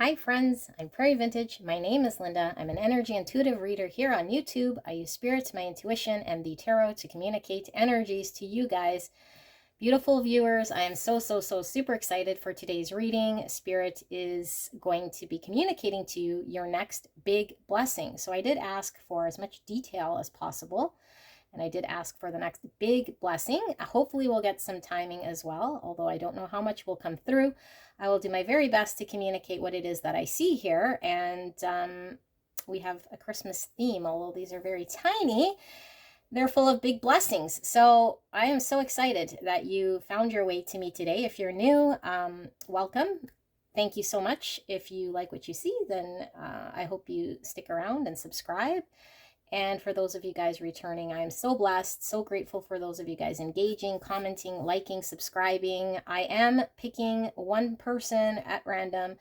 Hi friends, I'm Prairie Vintage. My name is Linda. I'm an energy intuitive reader here on YouTube. I use spirits, my intuition, and the tarot to communicate energies to you guys. Beautiful viewers, I am so super excited for today's reading. Spirit is going to be communicating to you your next big blessing. So I did ask for as much detail as possible. And I did ask for the next big blessing. Hopefully we'll get some timing as well, although I don't know how much will come through. I will do my very best to communicate what it is that I see here. And we have a Christmas theme, although these are very tiny. They're full of big blessings. So I am so excited that you found your way to me today. If you're new, welcome. Thank you so much. If you like what you see, then I hope you stick around and subscribe. And for those of you guys returning, I am so blessed, so grateful for those of you guys engaging, commenting, liking, subscribing. I am picking one person at random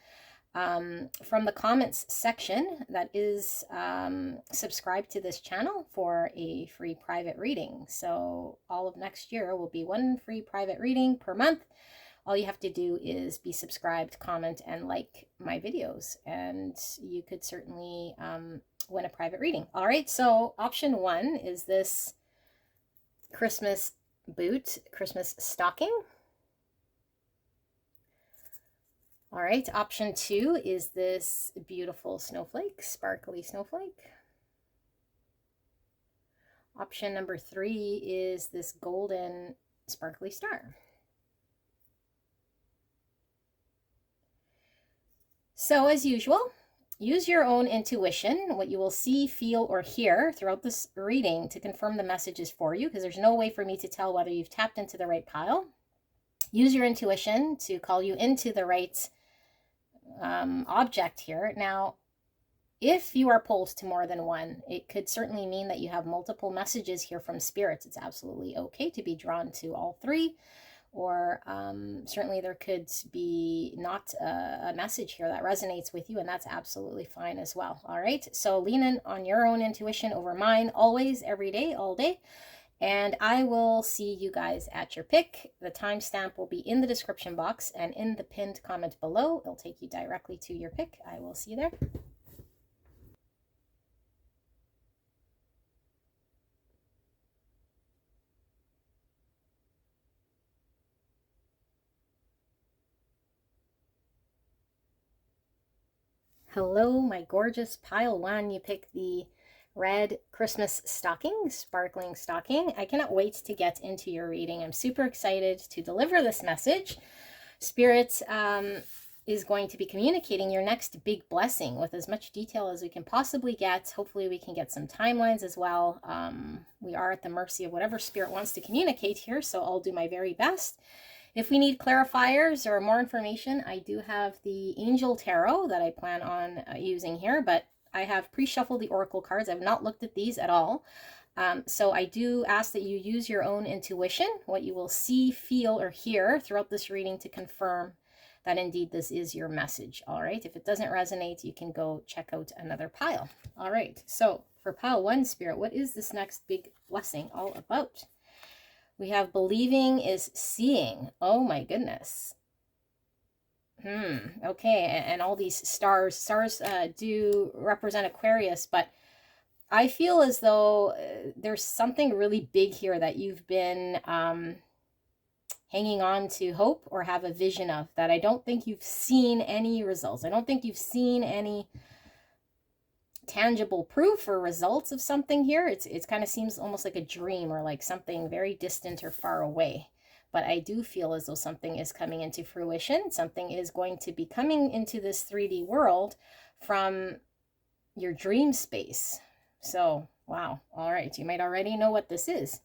from the comments section that is subscribed to this channel for a free private reading. So all of next year will be one free private reading per month. All you have to do is be subscribed, comment, and like my videos, and you could certainly win a private reading. All right, so option one is this Christmas boot, Christmas stocking. All right, option two is this beautiful snowflake, sparkly snowflake. Option number three is this golden sparkly star. So as usual, use your own intuition, what you will see, feel, or hear throughout this reading to confirm the messages for you, because there's no way for me to tell whether you've tapped into the right pile. Use your intuition to call you into the right object here. Now, if you are pulled to more than one, it could certainly mean that you have multiple messages here from spirits. It's absolutely okay to be drawn to all three. Or certainly there could be not a message here that resonates with you, and that's absolutely fine as well. All right, so lean in on your own intuition over mine, always, every day, all day. And I will see you guys at your pick. The timestamp will be in the description box and in the pinned comment below. It'll take you directly to your pick. I will see you there. Hello, my gorgeous pile one. You pick the red Christmas stocking, sparkling stocking. I cannot wait to get into your reading. I'm super excited to deliver this message. Spirit is going to be communicating your next big blessing with as much detail as we can possibly get. Hopefully we can get some timelines as well. We are at the mercy of whatever Spirit wants to communicate here, so I'll do my very best. If we need clarifiers or more information, I do have the Angel Tarot that I plan on using here, but I have pre-shuffled the Oracle cards. I've not looked at these at all. So I do ask that you use your own intuition, what you will see, feel, or hear throughout this reading to confirm that indeed this is your message. All right, if it doesn't resonate, you can go check out another pile. All right, so for pile one, Spirit, what is this next big blessing all about? We have believing is seeing. Oh my goodness. Okay, and all these stars do represent Aquarius, but I feel as though there's something really big here that you've been hanging on to hope or have a vision of that I don't think you've seen any results. I don't think you've seen any tangible proof or results of something here. It kind of seems almost like a dream or like something very distant or far away. But I do feel as though something is coming into fruition. Something is going to be coming into this 3D world from your dream space. So, wow. All right. You might already know what this is.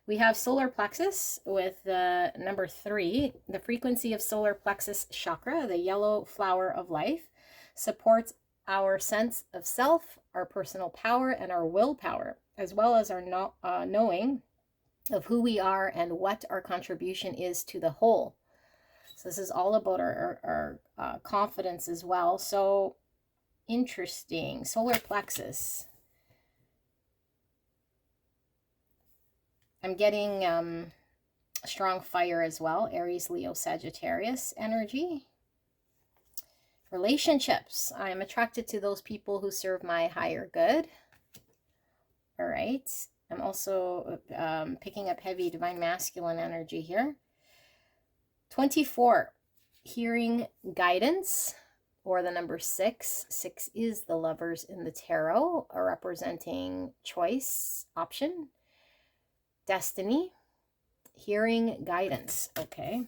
We have solar plexus with number 3. The frequency of solar plexus chakra, the yellow flower of life, supports our sense of self, our personal power, and our willpower, as well as our knowing of who we are and what our contribution is to the whole. So this is all about our confidence as well. So interesting. Solar plexus. I'm getting strong fire as well. Aries, Leo, Sagittarius energy. Relationships. I am attracted to those people who serve my higher good. All right. I'm also picking up heavy divine masculine energy here. 24. Hearing guidance, or the number 6. 6 is the Lovers in the tarot, representing choice, option, destiny. Hearing guidance. Okay.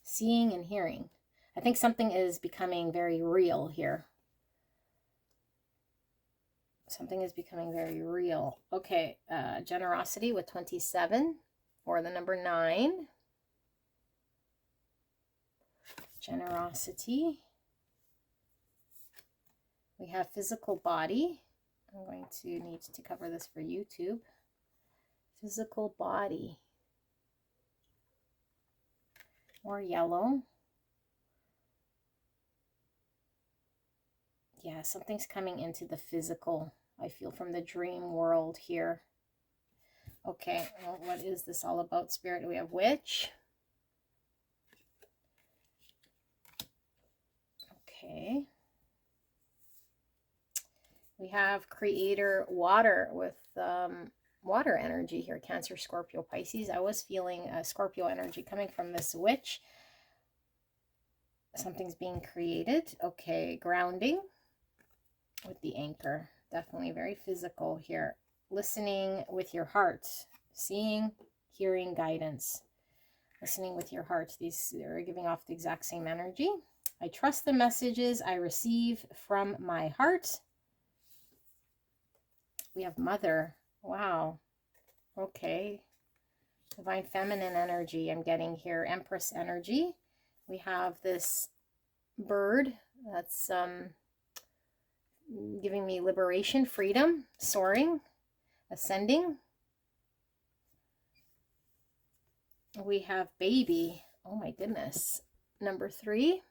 Seeing and hearing. I think something is becoming very real here. Something is becoming very real. Okay. Generosity with 27, or the number 9. Generosity. We have physical body. I'm going to need to cover this for YouTube. Physical body. More yellow. Yeah, something's coming into the physical, I feel, from the dream world here. Okay, well, what is this all about, Spirit? We have Witch. Okay. We have Creator, Water, with water energy here. Cancer, Scorpio, Pisces. I was feeling Scorpio energy coming from this Witch. Something's being created. Okay, grounding with the Anchor. Definitely very physical here. Listening with your heart. Seeing, hearing, guidance. Listening with your heart. These are giving off the exact same energy. I trust the messages I receive from my heart. We have Mother. Wow. Okay. Divine feminine energy I'm getting here. Empress energy. We have this bird that's giving me liberation, freedom, soaring, ascending. We have baby. Oh my goodness. Number 3.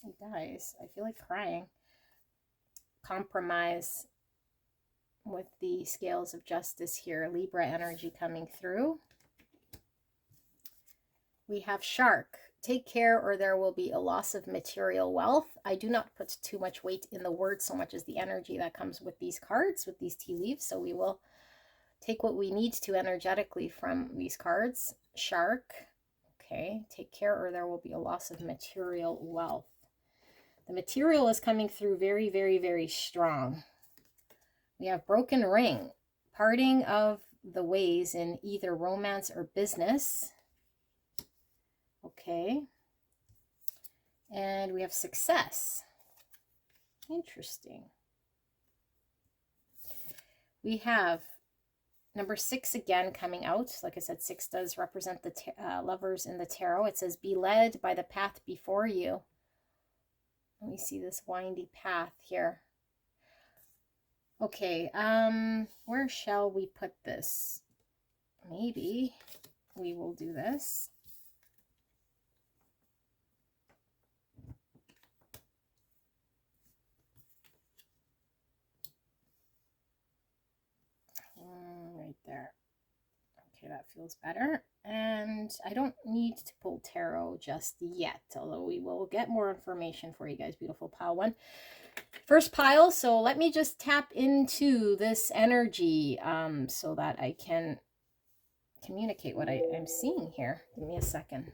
You guys, I feel like crying. Compromise with the scales of justice here. Libra energy coming through. We have Shark. Take care or there will be a loss of material wealth. I do not put too much weight in the word so much as the energy that comes with these cards, with these tea leaves. So we will take what we need to energetically from these cards. Shark. Okay. Take care or there will be a loss of material wealth. The material is coming through very, very, very strong. We have Broken Ring. Parting of the ways in either romance or business. Okay. And we have Success. Interesting. We have number 6 again coming out. Like I said, 6 does represent the Lovers in the tarot. It says, be led by the path before you. Let me see this windy path here. Okay, where shall we put this? Maybe we will do this. Right there. Okay, that feels better. And I don't need to pull tarot just yet, although we will get more information for you guys. Beautiful pile 1. First pile, so let me just tap into this energy so that I can communicate what I'm seeing here. Give me a second.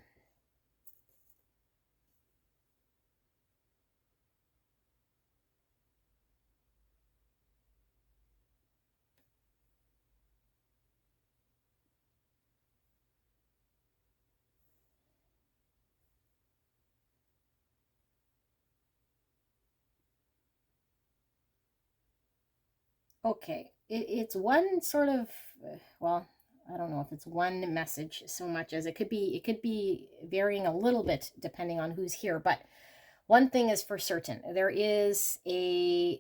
Okay, it's one sort of, well, I don't know if it's one message so much as it could be varying a little bit depending on who's here, but one thing is for certain. There is a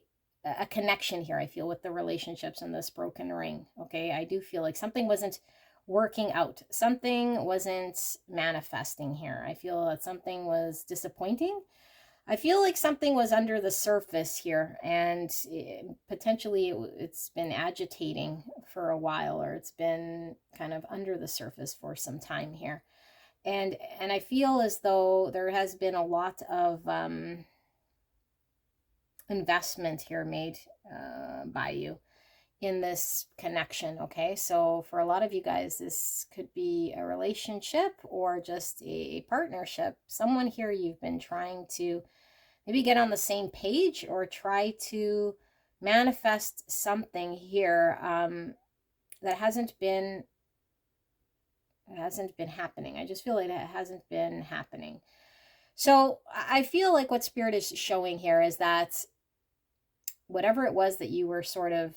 connection here, I feel, with the relationships in this broken ring. Okay, I do feel like something wasn't working out. Something wasn't manifesting here. I feel that something was disappointing. I feel like something was under the surface here, and potentially it's been agitating for a while, or it's been kind of under the surface for some time here. And I feel as though there has been a lot of investment here made by you in this connection. Okay, so for a lot of you guys, this could be a relationship or just a partnership. Someone here you've been trying to maybe get on the same page or try to manifest something here that hasn't been happening. I just feel like it hasn't been happening. So I feel like what Spirit is showing here is that whatever it was that you were sort of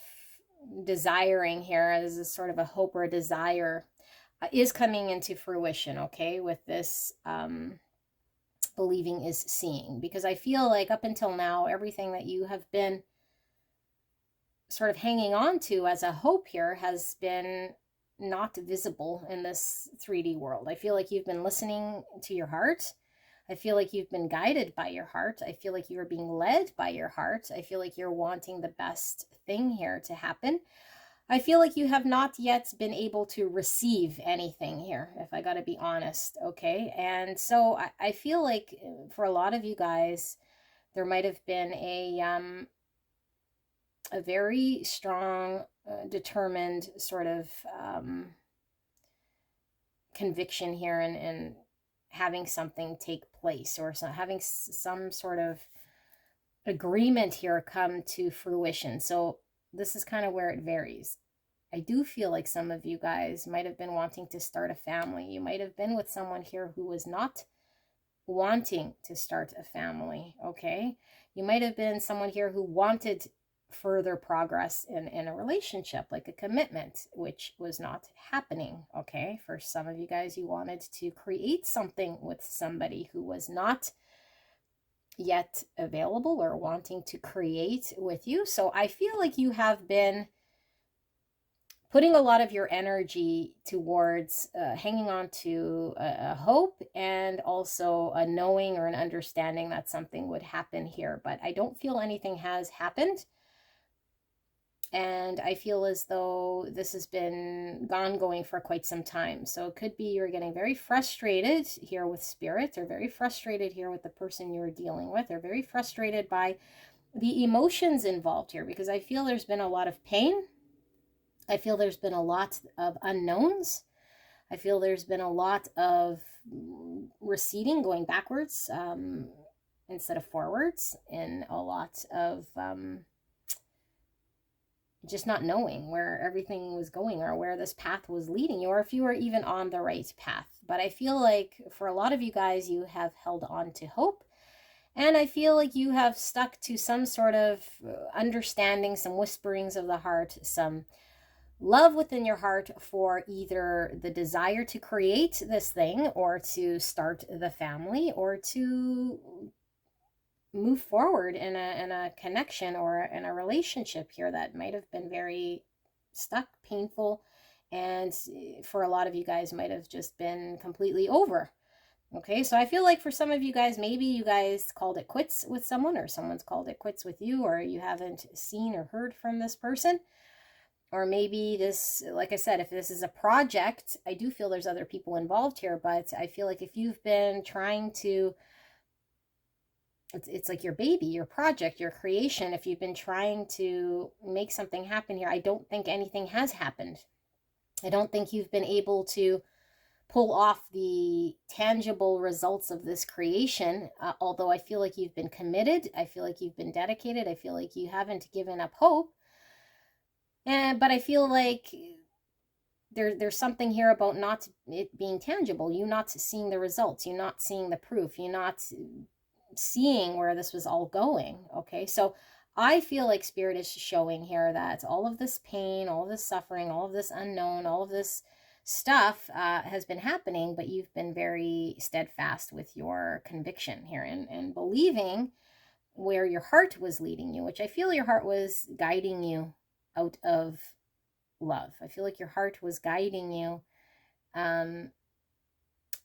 desiring here as a sort of a hope or a desire is coming into fruition, okay, with this believing is seeing. Because I feel like up until now, everything that you have been sort of hanging on to as a hope here has been not visible in this 3D world. I feel like you've been listening to your heart. I feel like you've been guided by your heart. I feel like you are being led by your heart. I feel like you're wanting the best thing here to happen. I feel like you have not yet been able to receive anything here, if I got to be honest, okay? And so I feel like for a lot of you guys, there might have been a very strong, determined sort of conviction here and having something take place, or having some sort of agreement here come to fruition. So this is kind of where it varies. I do feel like some of you guys might have been wanting to start a family. You might have been with someone here who was not wanting to start a family, okay? You might have been someone here who wanted further progress in a relationship, like a commitment, which was not happening, okay? For some of you guys, you wanted to create something with somebody who was not yet available or wanting to create with you. So I feel like you have been putting a lot of your energy towards hanging on to a hope and also a knowing or an understanding that something would happen here. But I don't feel anything has happened. And I feel as though this has been ongoing for quite some time. So it could be you're getting very frustrated here with Spirit, or very frustrated here with the person you're dealing with, or very frustrated by the emotions involved here, because I feel there's been a lot of pain. I feel there's been a lot of unknowns. I feel there's been a lot of receding, going backwards instead of forwards, and a lot of just not knowing where everything was going or where this path was leading you, or if you were even on the right path. But I feel like for a lot of you guys, you have held on to hope. And I feel like you have stuck to some sort of understanding, some whisperings of the heart, some love within your heart for either the desire to create this thing, or to start the family, or to move forward in a connection or in a relationship here that might have been very stuck, painful, and for a lot of you guys might have just been completely over. Okay, so I feel like for some of you guys, maybe you guys called it quits with someone, or someone's called it quits with you, or you haven't seen or heard from this person. Or maybe this, like I said, if this is a project, I do feel there's other people involved here, but I feel like if you've been trying to, it's like your baby, your project, your creation, if you've been trying to make something happen here, I don't think anything has happened. I don't think you've been able to pull off the tangible results of this creation, although I feel like you've been committed. I feel like you've been dedicated. I feel like you haven't given up hope. But I feel like there's something here about not it being tangible. You not seeing the results. You not seeing the proof. You not seeing where this was all going. Okay, so I feel like Spirit is showing here that all of this pain, all of this suffering, all of this unknown, all of this stuff has been happening, but you've been very steadfast with your conviction here and believing where your heart was leading you, which I feel your heart was guiding you out of love. I feel like your heart was guiding you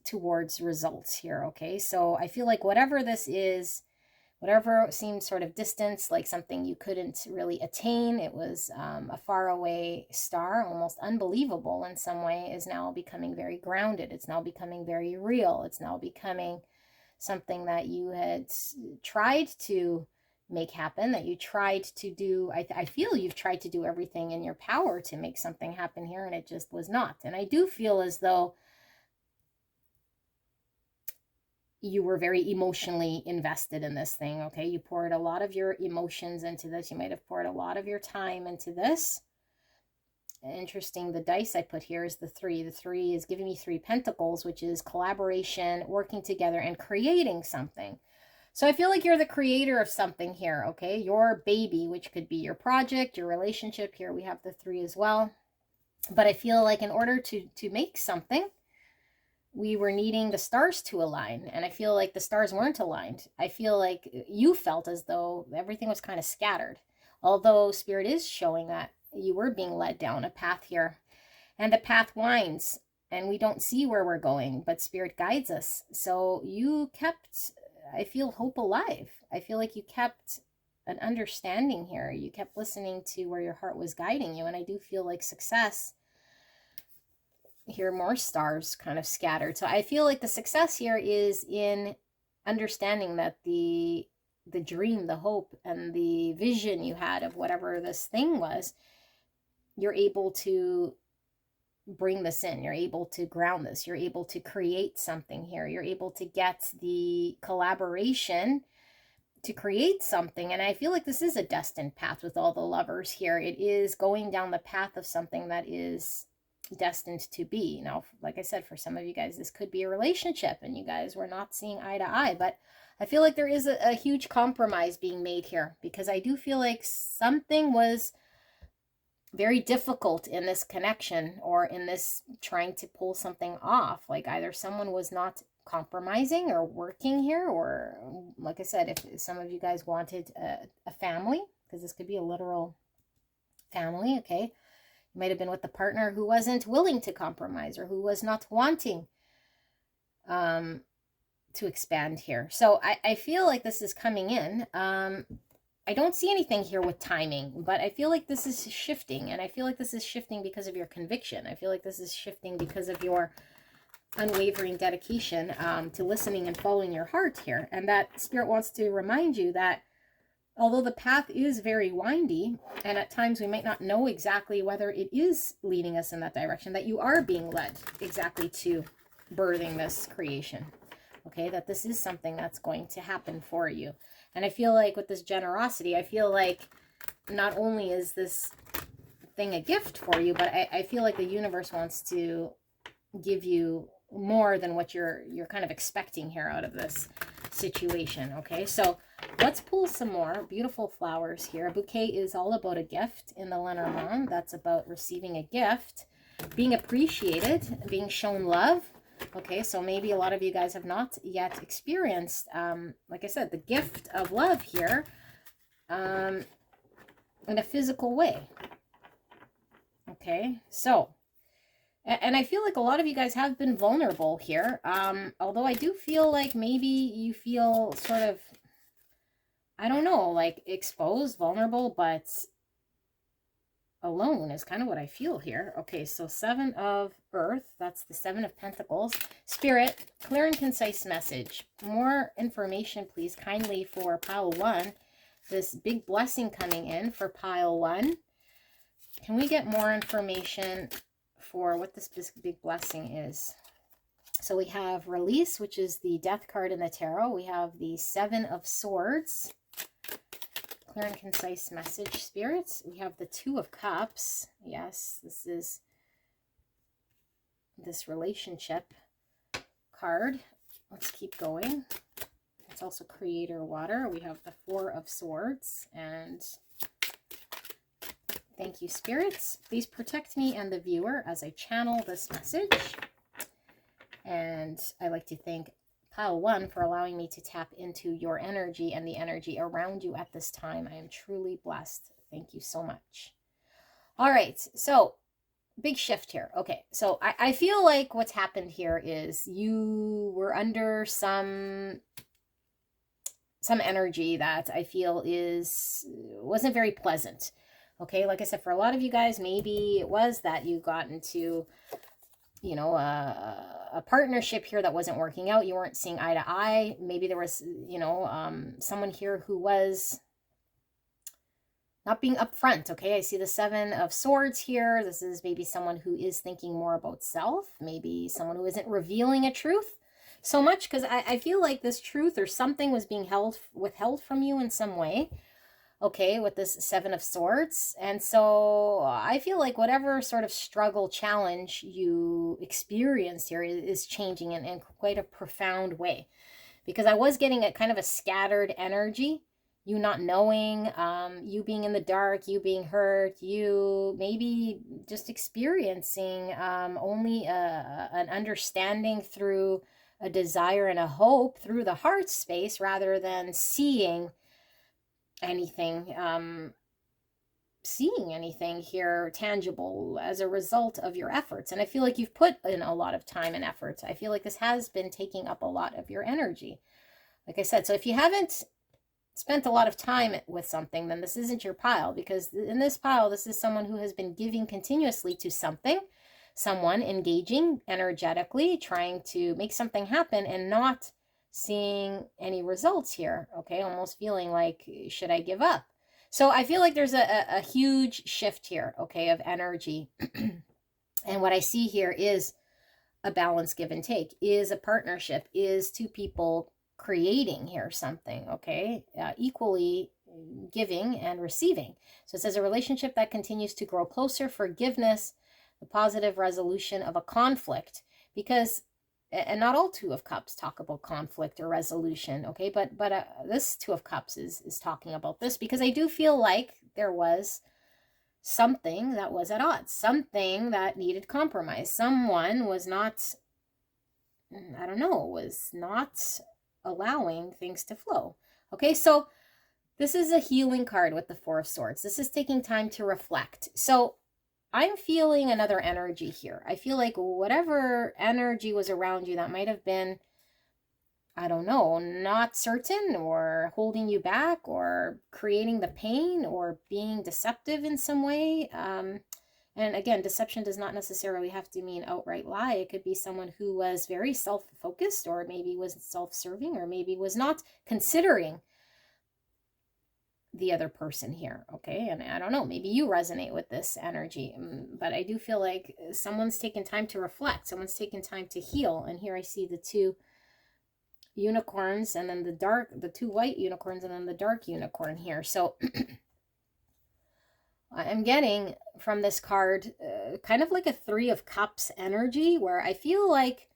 towards results here, okay? So I feel like whatever this is, whatever seemed sort of distant, like something you couldn't really attain. It was a faraway star, almost unbelievable in some way, is now becoming very grounded. It's now becoming very real. It's now becoming something that you had tried to make happen, that you tried to do. I feel you've tried to do everything in your power to make something happen here, and it just was not. And I do feel as though you were very emotionally invested in this thing, okay? You poured a lot of your emotions into this. You might have poured a lot of your time into this. Interesting, the dice I put here is the 3. The 3 is giving me 3 pentacles, which is collaboration, working together, and creating something. So I feel like you're the creator of something here, okay? Your baby, which could be your project, your relationship. Here we have the 3 as well. But I feel like in order to make something, we were needing the stars to align, and I feel like the stars weren't aligned. I feel like you felt as though everything was kind of scattered, although Spirit is showing that you were being led down a path here, and the path winds, and we don't see where we're going, but Spirit guides us. So you kept, I feel, hope alive. I feel like you kept an understanding here. You kept listening to where your heart was guiding you, and I do feel like success here, more stars kind of scattered. So I feel like the success here is in understanding that the dream, the hope, and the vision you had of whatever this thing was, you're able to bring this in. You're able to ground this. You're able to create something here. You're able to get the collaboration to create something. And I feel like this is a destined path with all the lovers here. It is going down the path of something that is destined to be. Now, like I said, for some of you guys, this could be a relationship and you guys were not seeing eye to eye, but I feel like there is a huge compromise being made here, because I do feel like something was very difficult in this connection, or in this trying to pull something off. Like either someone was not compromising or working here, or like I said, if some of you guys wanted a family, because this could be a literal family, okay? You might have been with the partner who wasn't willing to compromise, or who was not wanting to expand here. So I feel like this is coming in. I don't see anything here with timing, but I feel like this is shifting, and I feel like this is shifting because of your conviction. I feel like this is shifting because of your unwavering dedication to listening and following your heart here. And that Spirit wants to remind you that although the path is very windy, and at times we might not know exactly whether it is leading us in that direction, that you are being led exactly to birthing this creation, okay? That this is something that's going to happen for you. And I feel like with this generosity, I feel like not only is this thing a gift for you, but I feel like the universe wants to give you more than what you're kind of expecting here out of this situation, okay? So let's pull some more beautiful flowers here. A bouquet is all about a gift in the Lenormand. That's about receiving a gift, being appreciated, being shown love. Okay, so maybe a lot of you guys have not yet experienced, like I said, the gift of love here in a physical way. Okay, so, and I feel like a lot of you guys have been vulnerable here, although I do feel like maybe you feel sort of, I don't know, like exposed, vulnerable, but alone is kind of what I feel here. Okay, so 7 of Earth, that's the 7 of Pentacles. Spirit, clear and concise message. More information, please, kindly, for pile 1. This big blessing coming in for pile 1. Can we get more information for what this big blessing is? So we have release, which is the death card in the tarot. We have the 7 of Swords. Clear and concise message, spirits. We have the 2 of Cups. Yes, this is this relationship card. Let's keep going. It's also Creator Water. We have the 4 of Swords. And thank you, spirits. Please protect me and the viewer as I channel this message. And I like to thank pile 1 for allowing me to tap into your energy and the energy around you at this time. I am truly blessed. Thank you so much. All right, so big shift here. Okay, so I feel like what's happened here is you were under some some energy that I feel wasn't very pleasant. Okay, like I said, for a lot of you guys, maybe it was that you got into, you know, a partnership here that wasn't working out. You weren't seeing eye to eye. Maybe there was, you know, someone here who was not being upfront. Okay, I see the Seven of Swords here. This is maybe someone who is thinking more about self, maybe someone who isn't revealing a truth so much, because I feel like this truth or something was being withheld from you in some way. Okay, with this Seven of Swords. And so I feel like whatever sort of struggle, challenge you experienced here is changing in quite a profound way. Because I was getting a kind of a scattered energy, you not knowing, you being in the dark, you being hurt, you maybe just experiencing only an understanding through a desire and a hope through the heart space, rather than seeing anything here tangible as a result of your efforts. And I feel like you've put in a lot of time and effort. I feel like this has been taking up a lot of your energy, like I said. So if you haven't spent a lot of time with something, then this isn't your pile, because in this pile, this is someone who has been giving continuously to something, someone engaging energetically, trying to make something happen and not seeing any results here. Okay, almost feeling like, should I give up? So I feel like there's a huge shift here, okay, of energy. And what I see here is a balance, give and take, is a partnership, is two people creating here something, okay, equally giving and receiving. So it says a relationship that continues to grow closer, forgiveness, the positive resolution of a conflict, because, and not all Two of Cups talk about conflict or resolution, okay, but this Two of Cups is talking about this, because I do feel like there was something that was at odds, something that needed compromise. Someone was not, I don't know, was not allowing things to flow. Okay, so this is a healing card with the Four of Swords. This is taking time to reflect. So I'm feeling another energy here. I feel like whatever energy was around you that might have been, I don't know, not certain or holding you back or creating the pain or being deceptive in some way. And again, deception does not necessarily have to mean outright lie. It could be someone who was very self-focused, or maybe was self-serving, or maybe was not considering the other person here, okay? And I don't know, maybe you resonate with this energy, but I do feel like someone's taken time to reflect, someone's taken time to heal. And here I see the two unicorns, and then the two white unicorns, and then the dark unicorn here. So I'm getting from this card kind of like a Three of Cups energy, where I feel like,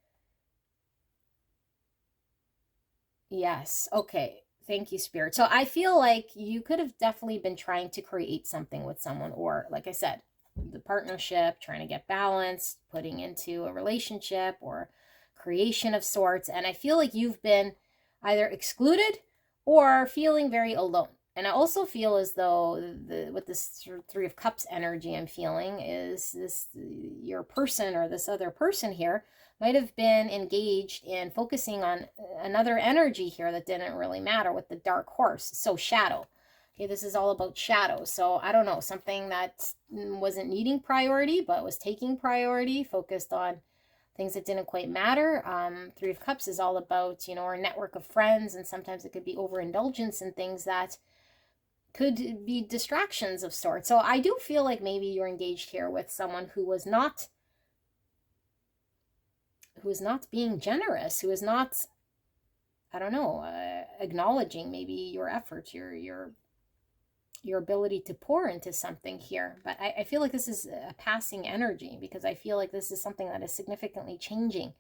yes, okay, thank you, Spirit. So I feel like you could have definitely been trying to create something with someone, or like I said, the partnership, trying to get balance, putting into a relationship or creation of sorts. And I feel like you've been either excluded or feeling very alone. And I also feel as though with this Three of Cups energy I'm feeling is this, your person or this other person here might have been engaged in focusing on another energy here that didn't really matter, with the dark horse. So shadow. Okay, this is all about shadow. So I don't know, something that wasn't needing priority but was taking priority, focused on things that didn't quite matter. Three of Cups is all about, you know, our network of friends, and sometimes it could be overindulgence in things that could be distractions of sorts. So I do feel like maybe you're engaged here with someone who was not being generous, who is not, I don't know, acknowledging maybe your efforts, your ability to pour into something here. But I feel like this is a passing energy, because I feel like this is something that is significantly changing.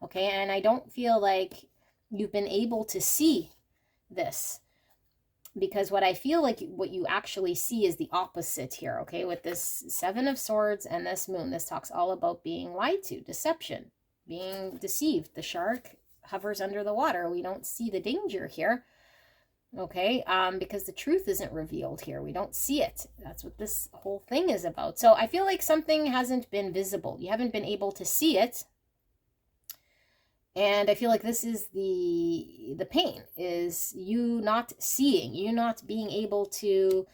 Okay, and I don't feel like you've been able to see this, because what I feel like what you actually see is the opposite here, okay? With this Seven of Swords and this Moon, this talks all about being lied to, deception, being deceived. The shark hovers under the water. We don't see the danger here, okay? Because the truth isn't revealed here. We don't see it. That's what this whole thing is about. So I feel like something hasn't been visible. You haven't been able to see it. And I feel like this is the pain, is you not seeing, you not being able to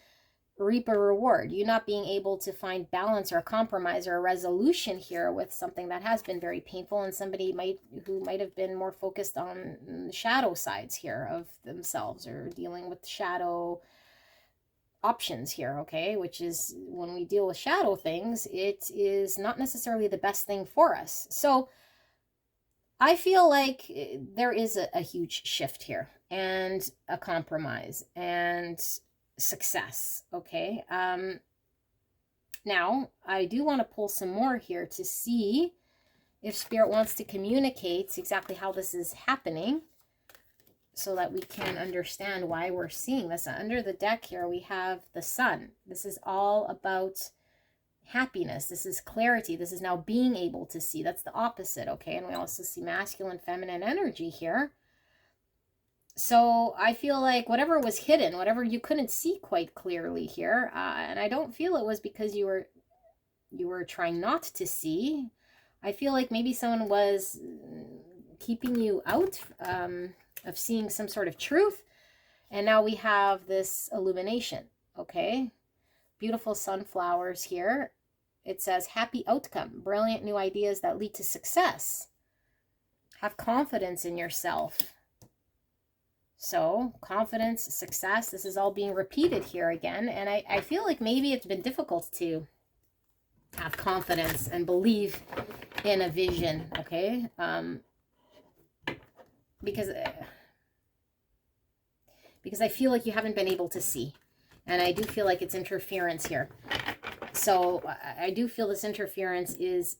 reap a reward, you not being able to find balance or a compromise or a resolution here with something that has been very painful, and somebody who might have been more focused on the shadow sides here of themselves, or dealing with shadow options here, okay? Which is, when we deal with shadow things, it is not necessarily the best thing for us. So I feel like there is a huge shift here, and a compromise and success, okay? Now, I do want to pull some more here to see if Spirit wants to communicate exactly how this is happening, so that we can understand why we're seeing this. Under the deck here, we have the Sun. This is all about happiness. This is clarity. This is now being able to see. That's the opposite, okay? And we also see masculine, feminine energy here. So I feel like whatever was hidden, whatever you couldn't see quite clearly here, and I don't feel it was because you were trying not to see. I feel like maybe someone was keeping you out of seeing some sort of truth. And now we have this illumination, okay? Beautiful sunflowers here. It says happy outcome, brilliant new ideas that lead to success. Have confidence in yourself. So confidence, success, this is all being repeated here again. And I feel like maybe it's been difficult to have confidence and believe in a vision, okay? Because I feel like you haven't been able to see. And I do feel like it's interference here. So I do feel this interference is,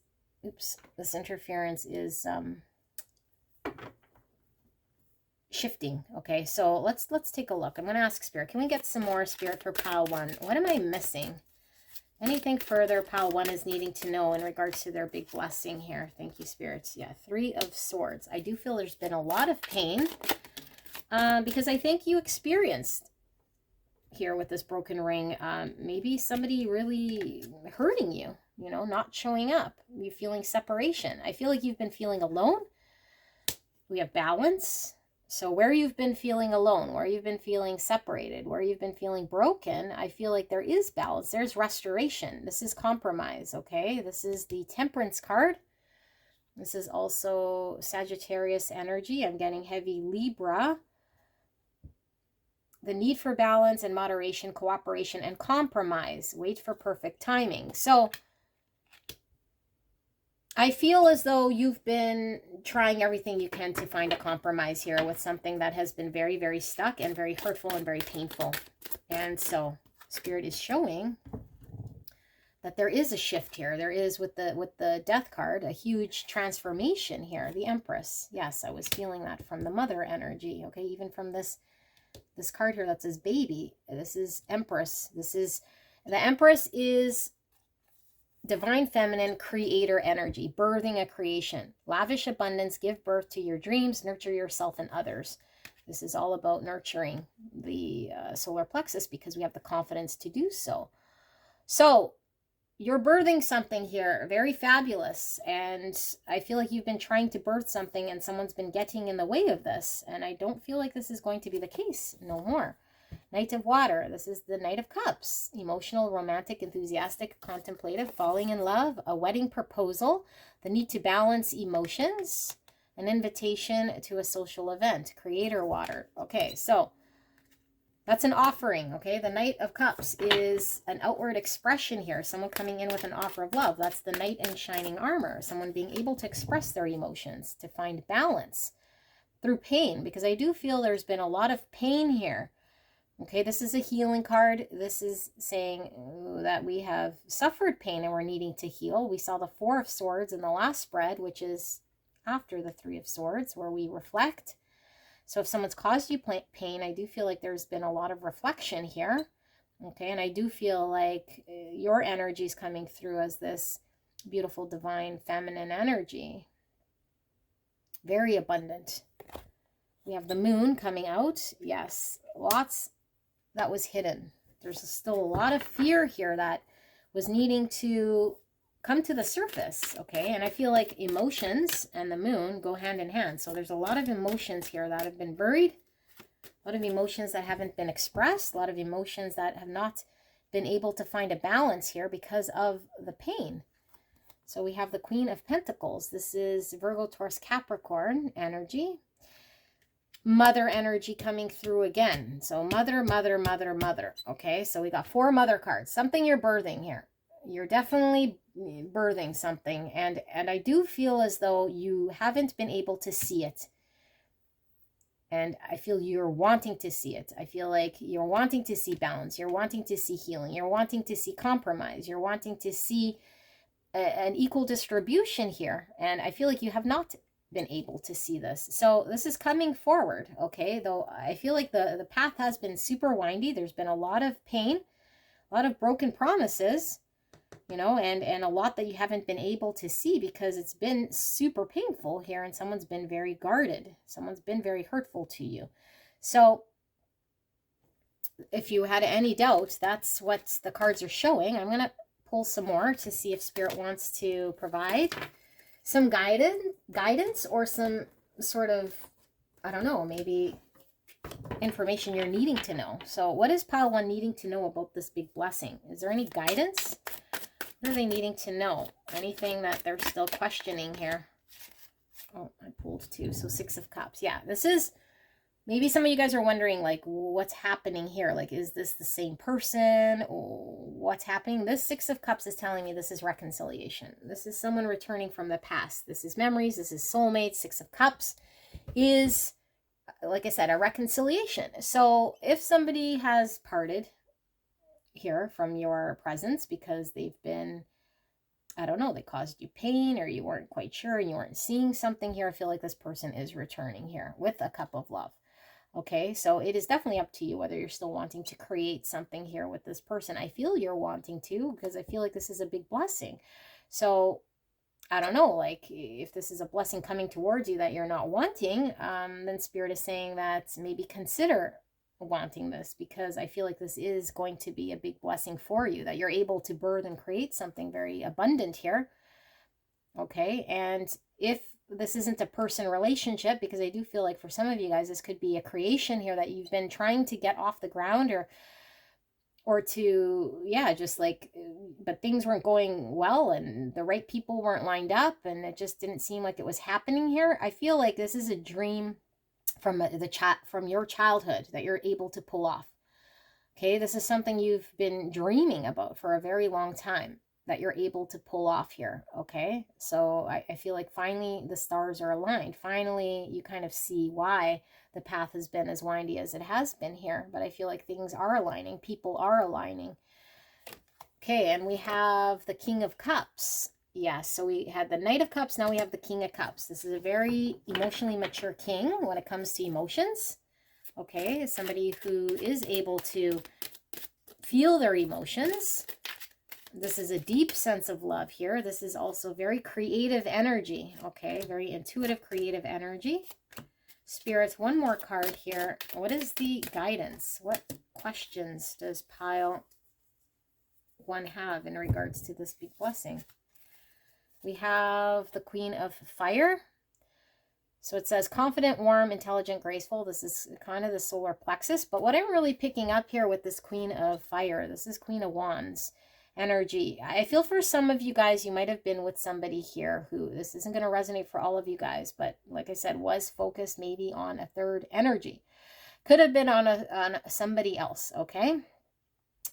shifting. Okay, so let's take a look. I'm going to ask Spirit, can we get some more, Spirit, for pile 1? What am I missing? Anything further pile 1 is needing to know in regards to their big blessing here? Thank you, spirits. Yeah, 3 of Swords. I do feel there's been a lot of pain because I think you experienced here with this broken ring, maybe somebody really hurting you, you know, not showing up, you feeling separation. I feel like you've been feeling alone. We have balance. So where you've been feeling alone, where you've been feeling separated, where you've been feeling broken, I feel like there is balance. There's restoration. This is compromise, okay? This is the Temperance card. This is also Sagittarius energy. I'm getting heavy Libra. The need for balance and moderation, cooperation, and compromise. Wait for perfect timing. So I feel as though you've been trying everything you can to find a compromise here with something that has been very, very stuck and very hurtful and very painful. And so Spirit is showing that there is a shift here. There is, with the Death card, a huge transformation here. The Empress. Yes, I was feeling that from the Mother energy. Okay, even from this card here that says baby. This is Empress. The Empress is divine feminine creator energy, birthing a creation, lavish abundance, give birth to your dreams, nurture yourself and others. This is all about nurturing the solar plexus because we have the confidence to do so. So you're birthing something here, very fabulous. And I feel like you've been trying to birth something and someone's been getting in the way of this. And I don't feel like this is going to be the case no more. Knight of Water. This is the Knight of Cups. Emotional, romantic, enthusiastic, contemplative, falling in love, a wedding proposal, the need to balance emotions, an invitation to a social event. Creator Water. Okay, so that's an offering, okay? The Knight of Cups is an outward expression here. Someone coming in with an offer of love. That's the Knight in shining armor. Someone being able to express their emotions, to find balance through pain, because I do feel there's been a lot of pain here. Okay, this is a healing card. This is saying that we have suffered pain and we're needing to heal. We saw the 4 of Swords in the last spread, which is after the 3 of Swords, where we reflect. So if someone's caused you pain, I do feel like there's been a lot of reflection here. Okay, and I do feel like your energy is coming through as this beautiful, divine, feminine energy. Very abundant. We have the Moon coming out. Yes, lots that was hidden. There's still a lot of fear here that was needing to come to the surface, okay? And I feel like emotions and the moon go hand in hand. So there's a lot of emotions here that have been buried, a lot of emotions that haven't been expressed, a lot of emotions that have not been able to find a balance here because of the pain. So we have the Queen of Pentacles. This is Virgo, Taurus, Capricorn energy. Mother energy coming through again. So mother, mother, mother, mother. Okay, so we got 4 mother cards. Something you're birthing here. You're definitely birthing something. And I do feel as though you haven't been able to see it. And I feel you're wanting to see it. I feel like you're wanting to see balance. You're wanting to see healing. You're wanting to see compromise. You're wanting to see an equal distribution here. And I feel like you have not been able to see this. So this is coming forward, okay? Though I feel like the path has been super windy. There's been a lot of pain, a lot of broken promises, you know, and a lot that you haven't been able to see because it's been super painful here and someone's been very guarded. Someone's been very hurtful to you. So if you had any doubt, that's what the cards are showing. I'm going to pull some more to see if Spirit wants to provide some guidance or some sort of, I don't know, maybe information you're needing to know. So what is pile 1 needing to know about this big blessing? Is there any guidance? What are they needing to know? Anything that they're still questioning here? Oh, I pulled 2. So 6 of Cups. Yeah, this is, maybe some of you guys are wondering, like, what's happening here? Like, is this the same person? What's happening? This 6 of Cups is telling me this is reconciliation. This is someone returning from the past. This is memories. This is soulmates. 6 of Cups is, like I said, a reconciliation. So if somebody has parted here from your presence because they've been, I don't know, they caused you pain or you weren't quite sure and you weren't seeing something here, I feel like this person is returning here with a cup of love. Okay, so it is definitely up to you whether you're still wanting to create something here with this person. I feel you're wanting to because I feel like this is a big blessing. So I don't know, like if this is a blessing coming towards you that you're not wanting, then Spirit is saying that maybe consider wanting this because I feel like this is going to be a big blessing for you, that you're able to birth and create something very abundant here. Okay, and if this isn't a person relationship, because I do feel like for some of you guys, this could be a creation here that you've been trying to get off the ground or to, yeah, just like, but things weren't going well and the right people weren't lined up and it just didn't seem like it was happening here. I feel like this is a dream from from your childhood that you're able to pull off. Okay, this is something you've been dreaming about for a very long time that you're able to pull off here. Okay, so I feel like finally the stars are aligned. Finally, you kind of see why the path has been as windy as it has been here. But I feel like things are aligning. People are aligning. Okay, and we have the King of Cups. Yes, so we had the Knight of Cups. Now we have the King of Cups. This is a very emotionally mature king when it comes to emotions. Okay, somebody who is able to feel their emotions. This is a deep sense of love here. This is also very creative energy. Okay, very intuitive, creative energy. Spirits, one more card here. What is the guidance? What questions does pile 1 have in regards to this big blessing? We have the Queen of Fire. So it says confident, warm, intelligent, graceful. This is kind of the solar plexus. But what I'm really picking up here with this Queen of Fire, this is Queen of Wands energy. I feel for some of you guys, you might have been with somebody here who, this isn't going to resonate for all of you guys, but like I said, was focused maybe on a third energy. Could have been on somebody else, okay?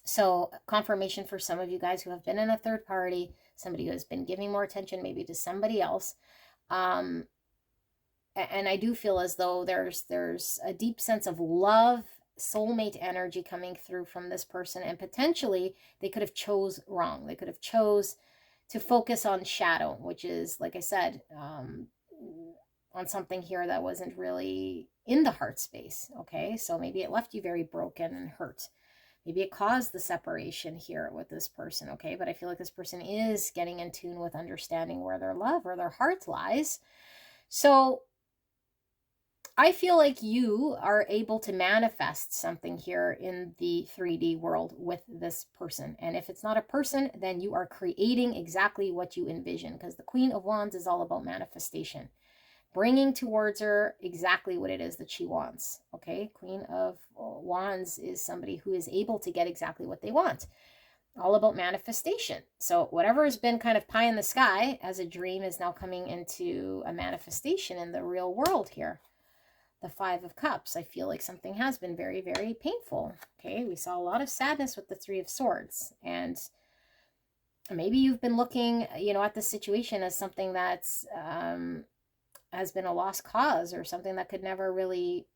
So confirmation for some of you guys who have been in a third party, somebody who has been giving more attention maybe to somebody else. And I do feel as though there's a deep sense of love, soulmate energy coming through from this person, and potentially they could have chose wrong. They could have chose to focus on shadow, which is, like I said, on something here that wasn't really in the heart space. Okay, so maybe it left you very broken and hurt. Maybe it caused the separation here with this person. Okay, but I feel like this person is getting in tune with understanding where their love or their heart lies. So I feel like you are able to manifest something here in the 3D world with this person. And if it's not a person, then you are creating exactly what you envision, because the Queen of Wands is all about manifestation, bringing towards her exactly what it is that she wants. Okay, Queen of Wands is somebody who is able to get exactly what they want. All about manifestation. So whatever has been kind of pie in the sky as a dream is now coming into a manifestation in the real world here. The Five of Cups. I feel like something has been very, very painful. Okay, we saw a lot of sadness with the Three of Swords. And maybe you've been looking, at the situation as something that's has been a lost cause, or something that could never really,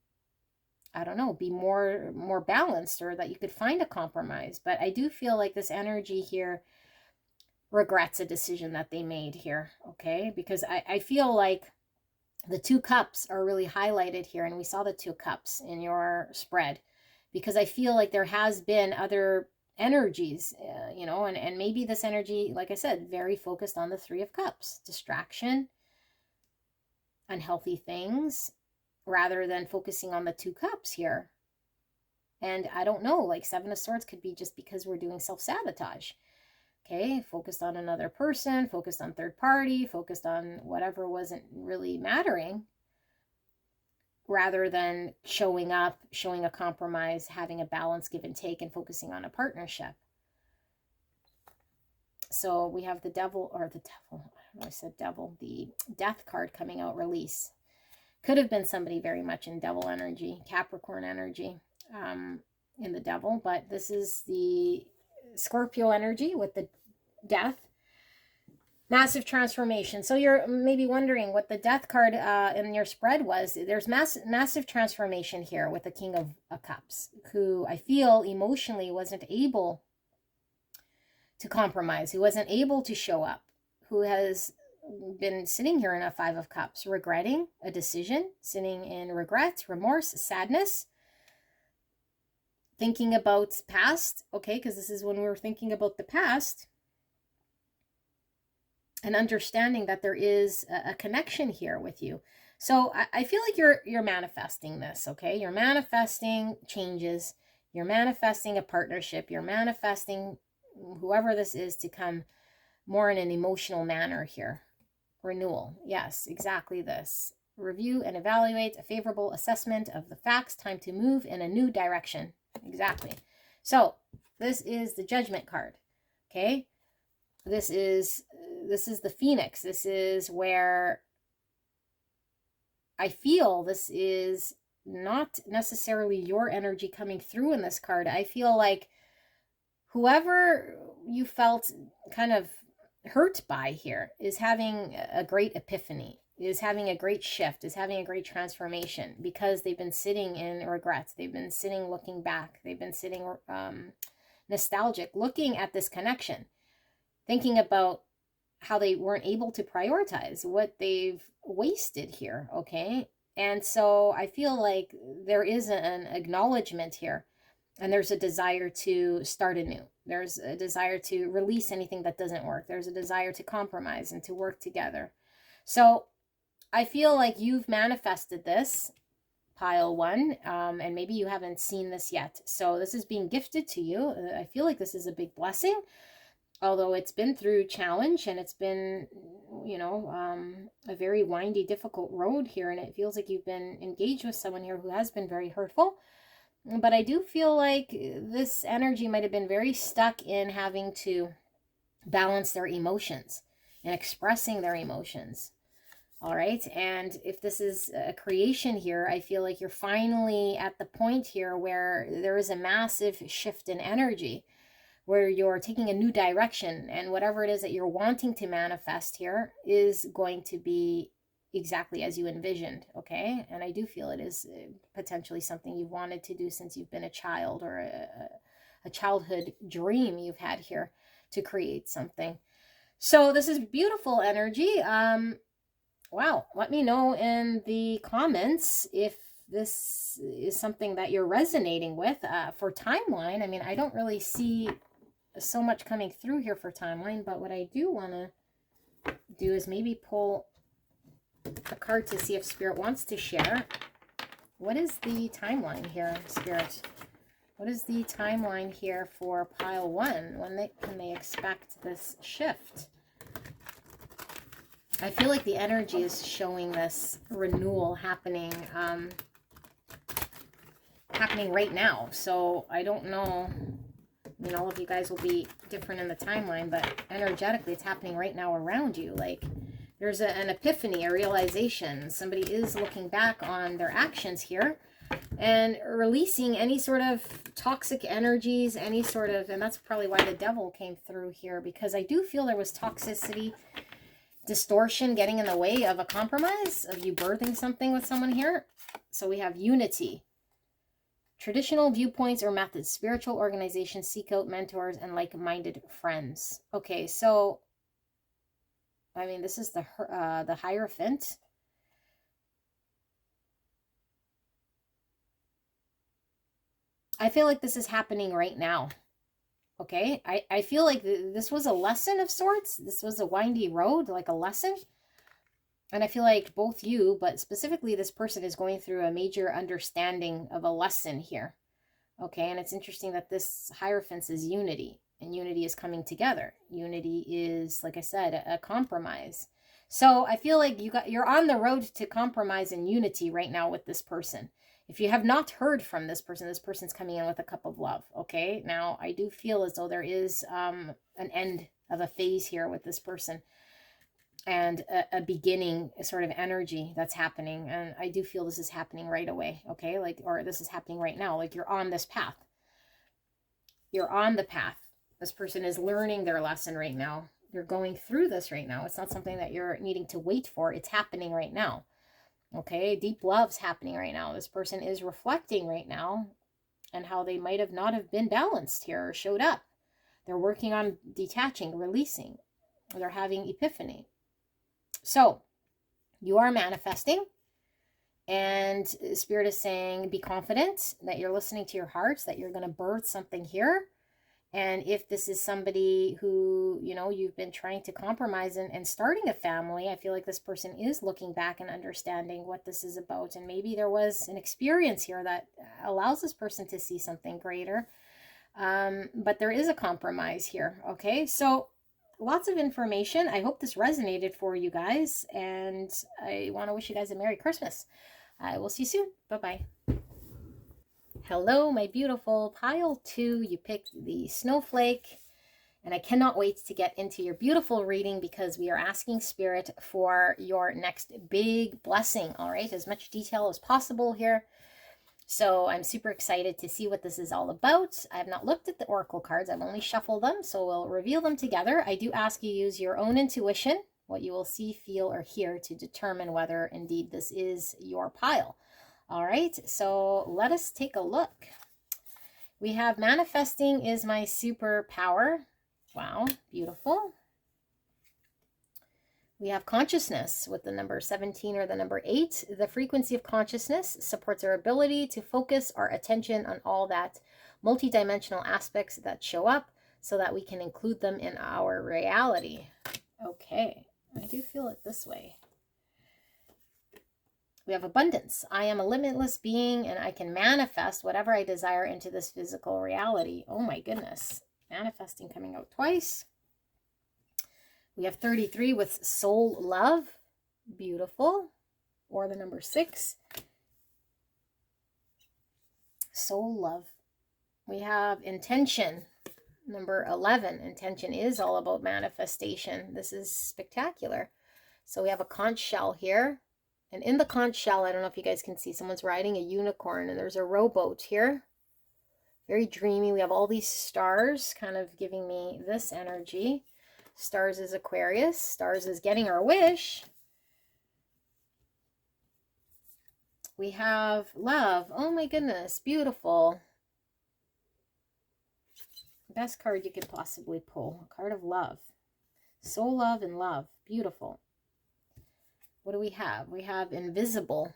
I don't know, be more balanced, or that you could find a compromise. But I do feel like this energy here regrets a decision that they made here, okay? Because I feel like the Two Cups are really highlighted here, and we saw the Two Cups in your spread, because I feel like there has been other energies, and maybe this energy, like I said, very focused on the Three of Cups, distraction, unhealthy things, rather than focusing on the Two Cups here. And I don't know, like Seven of Swords could be just because we're doing self-sabotage. Okay, focused on another person, focused on third party, focused on whatever wasn't really mattering, rather than showing up, showing a compromise, having a balance, give and take, and focusing on a partnership. So we have the Devil, I said devil, the Death card coming out, release. Could have been somebody very much in Devil energy, Capricorn energy, in the Devil, but this is the Scorpio energy with the Death. Massive transformation. So you're maybe wondering what the Death card in your spread was. There's massive transformation here with the King of Cups, who I feel emotionally wasn't able to compromise, who wasn't able to show up, who has been sitting here in a Five of Cups, regretting a decision, sitting in regret, remorse, sadness, thinking about past, okay, because this is when we were thinking about the past, and understanding that there is a connection here with you. So I feel like you're manifesting this, okay? You're manifesting changes. You're manifesting a partnership. You're manifesting whoever this is to come more in an emotional manner here. Renewal. Yes, exactly this. Review and evaluate a favorable assessment of the facts. Time to move in a new direction. Exactly. So this is the Judgment card, okay? This is the Phoenix. This is where I feel this is not necessarily your energy coming through in this card. I feel like whoever you felt kind of hurt by here is having a great epiphany, is having a great shift, is having a great transformation, because they've been sitting in regrets. They've been sitting looking back. They've been sitting nostalgic, looking at this connection, thinking about how they weren't able to prioritize what they've wasted here, okay? And so I feel like there is an acknowledgement here, and there's a desire to start anew. There's a desire to release anything that doesn't work. There's a desire to compromise and to work together. So I feel like you've manifested this, pile one, and maybe you haven't seen this yet. So this is being gifted to you. I feel like this is a big blessing, although it's been through challenge, and it's been, a very windy, difficult road here. And it feels like you've been engaged with someone here who has been very hurtful. But I do feel like this energy might have been very stuck in having to balance their emotions and expressing their emotions. All right. And if this is a creation here, I feel like you're finally at the point here where there is a massive shift in energy, where you're taking a new direction, and whatever it is that you're wanting to manifest here is going to be exactly as you envisioned, okay? And I do feel it is potentially something you've wanted to do since you've been a child, or a childhood dream you've had here to create something. So this is beautiful energy. Wow, let me know in the comments if this is something that you're resonating with. For timeline, I mean, I don't really see so much coming through here for timeline, but what I do want to do is maybe pull a card to see if Spirit wants to share What is the timeline here, Spirit? What is the timeline here for pile 1? When can they expect this shift? I feel like the energy is showing this renewal happening happening right now. So I don't know. I mean, all of you guys will be different in the timeline, but energetically it's happening right now around you. Like there's an epiphany, a realization. Somebody is looking back on their actions here and releasing any sort of toxic energies, any sort of, and that's probably why the devil came through here, because I do feel there was toxicity, distortion getting in the way of a compromise, of you birthing something with someone here. So we have unity. Traditional viewpoints or methods. Spiritual organizations seek out mentors and like-minded friends. Okay, so, I mean, this is the Hierophant. I feel like this is happening right now. Okay, I feel like this was a lesson of sorts. This was a windy road, like a lesson. And I feel like both you, but specifically this person, is going through a major understanding of a lesson here. Okay, and it's interesting that this Hierophant is unity, and unity is coming together. Unity is, like I said, a compromise. So I feel like you're on the road to compromise and unity right now with this person. If you have not heard from this person's coming in with a cup of love. Okay, now I do feel as though there is an end of a phase here with this person, and a beginning sort of energy that's happening. And I do feel this is happening right away. Okay, like, or this is happening right now. Like you're on this path. You're on the path. This person is learning their lesson right now. You're going through this right now. It's not something that you're needing to wait for. It's happening right now. Okay, deep love's happening right now. This person is reflecting right now and how they might have not have been balanced here or showed up. They're working on detaching, releasing. They're having epiphany. So you are manifesting, and Spirit is saying be confident that you're listening to your hearts, that you're going to birth something here. And if this is somebody who, you know, you've been trying to compromise and starting a family, I feel like this person is looking back and understanding what this is about. And maybe there was an experience here that allows this person to see something greater. But there is a compromise here. Okay, so lots of information. I hope this resonated for you guys. And I want to wish you guys a Merry Christmas. I will see you soon. Bye-bye. Hello, my beautiful pile 2. You picked the snowflake, and I cannot wait to get into your beautiful reading because we are asking Spirit for your next big blessing. All right, as much detail as possible here. So I'm super excited to see what this is all about. I have not looked at the oracle cards. I've only shuffled them, so we'll reveal them together. I do ask you use your own intuition, what you will see, feel, or hear, to determine whether indeed this is your pile. All right, so let us take a look. We have manifesting is my superpower. Wow, beautiful. We have consciousness with the number 17 or the number 8. The frequency of consciousness supports our ability to focus our attention on all that multidimensional aspects that show up so that we can include them in our reality. Okay, I do feel it this way. We have abundance. I am a limitless being and I can manifest whatever I desire into this physical reality. Oh my goodness. Manifesting coming out twice. We have 33 with soul love. Beautiful. Or the number 6. Soul love. We have intention. Number 11. Intention is all about manifestation. This is spectacular. So we have a conch shell here. And in the conch shell, I don't know if you guys can see, someone's riding a unicorn, and there's a rowboat here. Very dreamy. We have all these stars kind of giving me this energy. Stars is Aquarius. Stars is getting our wish. We have love. Oh my goodness. Beautiful. Best card you could possibly pull. A card of love. Soul love and love. Beautiful. What do we have? We have invisible.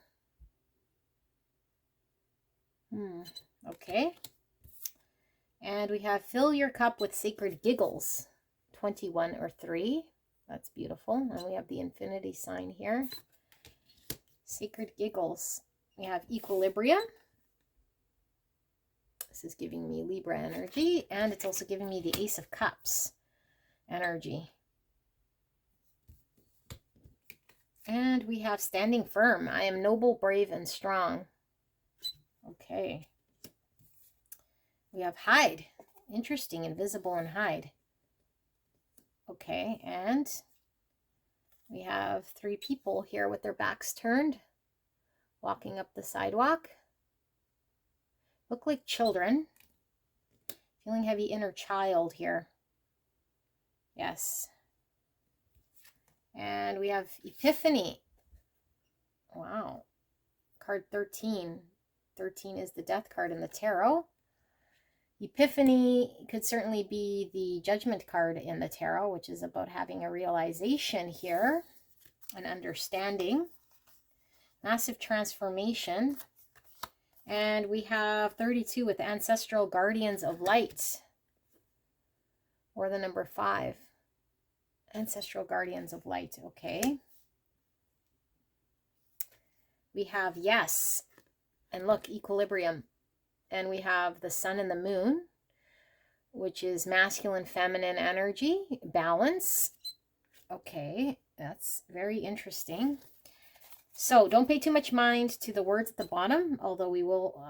Okay. And we have fill your cup with sacred giggles. 21 or 3. That's beautiful. And we have the infinity sign here. Sacred giggles. We have equilibrium. This is giving me Libra energy, and it's also giving me the Ace of Cups energy. And we have standing firm. I am noble, brave, and strong. Okay. We have hide. Interesting, invisible and hide. Okay, and we have 3 people here with their backs turned, walking up the sidewalk. Look like children. Feeling heavy inner child here. Yes. And we have Epiphany. Wow. Card 13. 13 is the death card in the tarot. Epiphany could certainly be the judgment card in the tarot, which is about having a realization here, an understanding, massive transformation. And we have 32 with ancestral guardians of light, or the number 5. Ancestral guardians of light. Okay. We have yes. And look, equilibrium. And we have the sun and the moon, which is masculine, feminine energy, balance. Okay, that's very interesting. So don't pay too much mind to the words at the bottom, although we will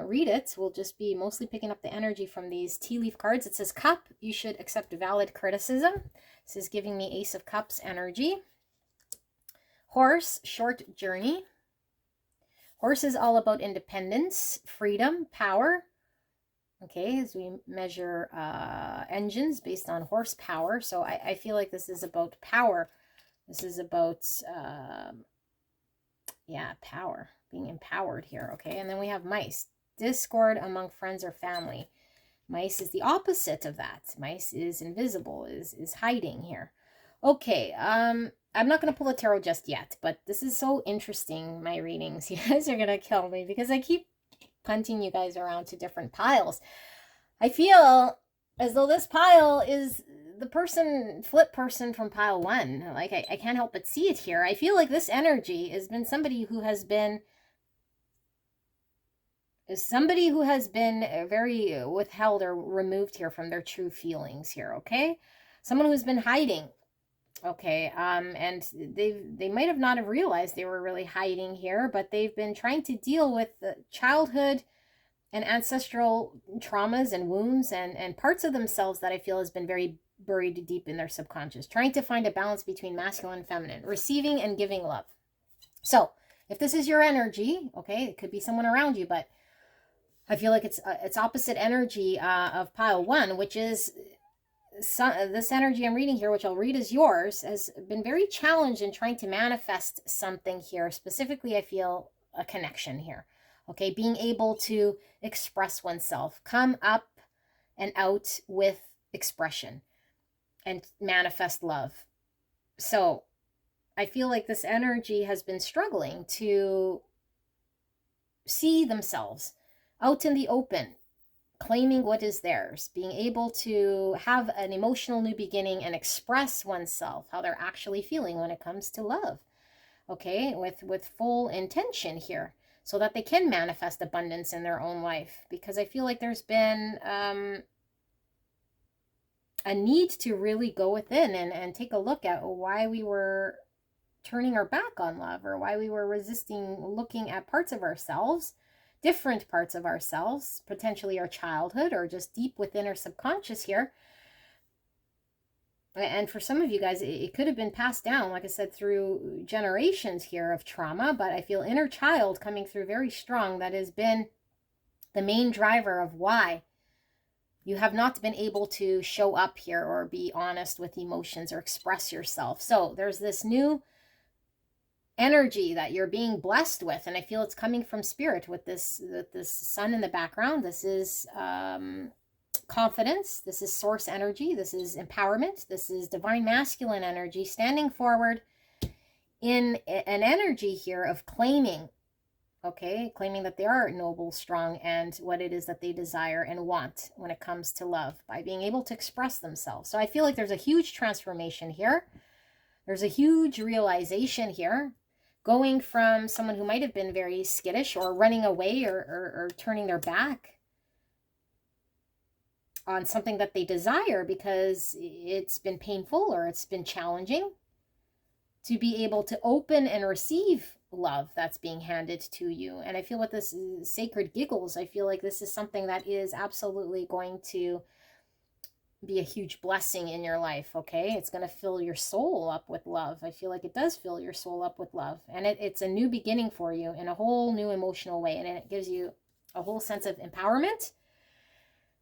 read it. We'll just be mostly picking up the energy from these tea leaf cards. It says cup, you should accept valid criticism. This is giving me Ace of Cups energy. Horse, short journey. Horse is all about independence, freedom, power. Okay, as we measure engines based on horsepower. So I feel like this is about power. This is about, yeah, power, being empowered here. Okay, and then we have mice. Discord among friends or family. Mice is the opposite of that. Mice is invisible, is hiding here. Okay, I'm not going to pull a tarot just yet, but this is so interesting, my readings. You guys are going to kill me because I keep punting you guys around to different piles. I feel as though this pile is the person, flip person from pile 1. Like, I can't help but see it here. I feel like this energy has been somebody who has been very withheld or removed here from their true feelings here, okay? Someone who's been hiding. Okay, and they might have not have realized they were really hiding here, but they've been trying to deal with the childhood and ancestral traumas and wounds and parts of themselves that I feel has been very buried deep in their subconscious, trying to find a balance between masculine and feminine, receiving and giving love. So if this is your energy, okay, it could be someone around you, but I feel like it's opposite energy of pile 1, which is this energy I'm reading here, which I'll read as yours, has been very challenged in trying to manifest something here. Specifically, I feel a connection here. Okay, being able to express oneself, come up and out with expression and manifest love. So I feel like this energy has been struggling to see themselves out in the open, claiming what is theirs, being able to have an emotional new beginning and express oneself, how they're actually feeling when it comes to love, okay, with full intention here, so that they can manifest abundance in their own life. Because I feel like there's been a need to really go within and take a look at why we were turning our back on love, or why we were resisting looking at parts of ourselves, different parts of ourselves, potentially our childhood or just deep within our subconscious here. And for some of you guys, it could have been passed down, like I said, through generations here of trauma, but I feel inner child coming through very strong. That has been the main driver of why you have not been able to show up here or be honest with emotions or express yourself. So there's this new energy that you're being blessed with, and I feel it's coming from spirit with this sun in the background. This is confidence, this is source energy, this is empowerment, this is divine masculine energy standing forward in an energy here of claiming, okay, claiming that they are noble, strong, and what it is that they desire and want when it comes to love, by being able to express themselves. So I feel like there's a huge transformation here. There's a huge realization here going from someone who might have been very skittish or running away or turning their back on something that they desire because it's been painful or it's been challenging, to be able to open and receive love that's being handed to you. And I feel with this sacred giggles, I feel like this is something that is absolutely going to be a huge blessing in your life, okay? It's going to fill your soul up with love. I feel like it does fill your soul up with love. And it's a new beginning for you in a whole new emotional way. And it gives you a whole sense of empowerment.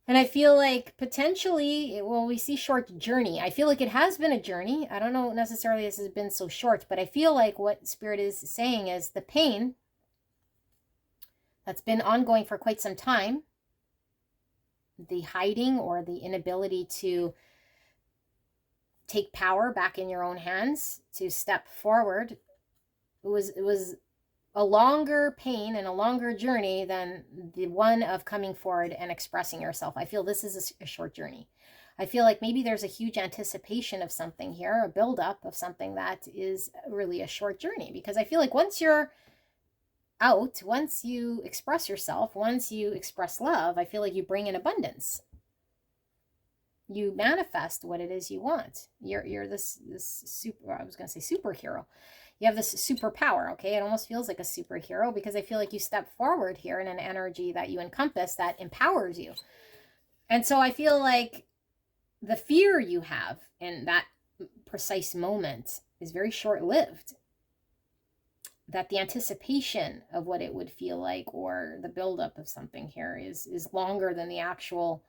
And I feel like potentially, well, we see short journey. I feel like it has been a journey. I don't know necessarily this has been so short, but I feel like what Spirit is saying is the pain that's been ongoing for quite some time, the hiding or the inability to take power back in your own hands, to step forward, it was a longer pain and a longer journey than the one of coming forward and expressing yourself. I feel this is a short journey. I feel like maybe there's a huge anticipation of something here, a buildup of something that is really a short journey, because I feel like once you're out, once you express yourself, once you express love, I feel like you bring in abundance. You manifest what it is you want. You're this super, I was going to say superhero. You have this superpower, okay? It almost feels like a superhero because I feel like you step forward here in an energy that you encompass that empowers you. And so I feel like the fear you have in that precise moment is very short-lived. That the anticipation of what it would feel like or the buildup of something here is longer than the actual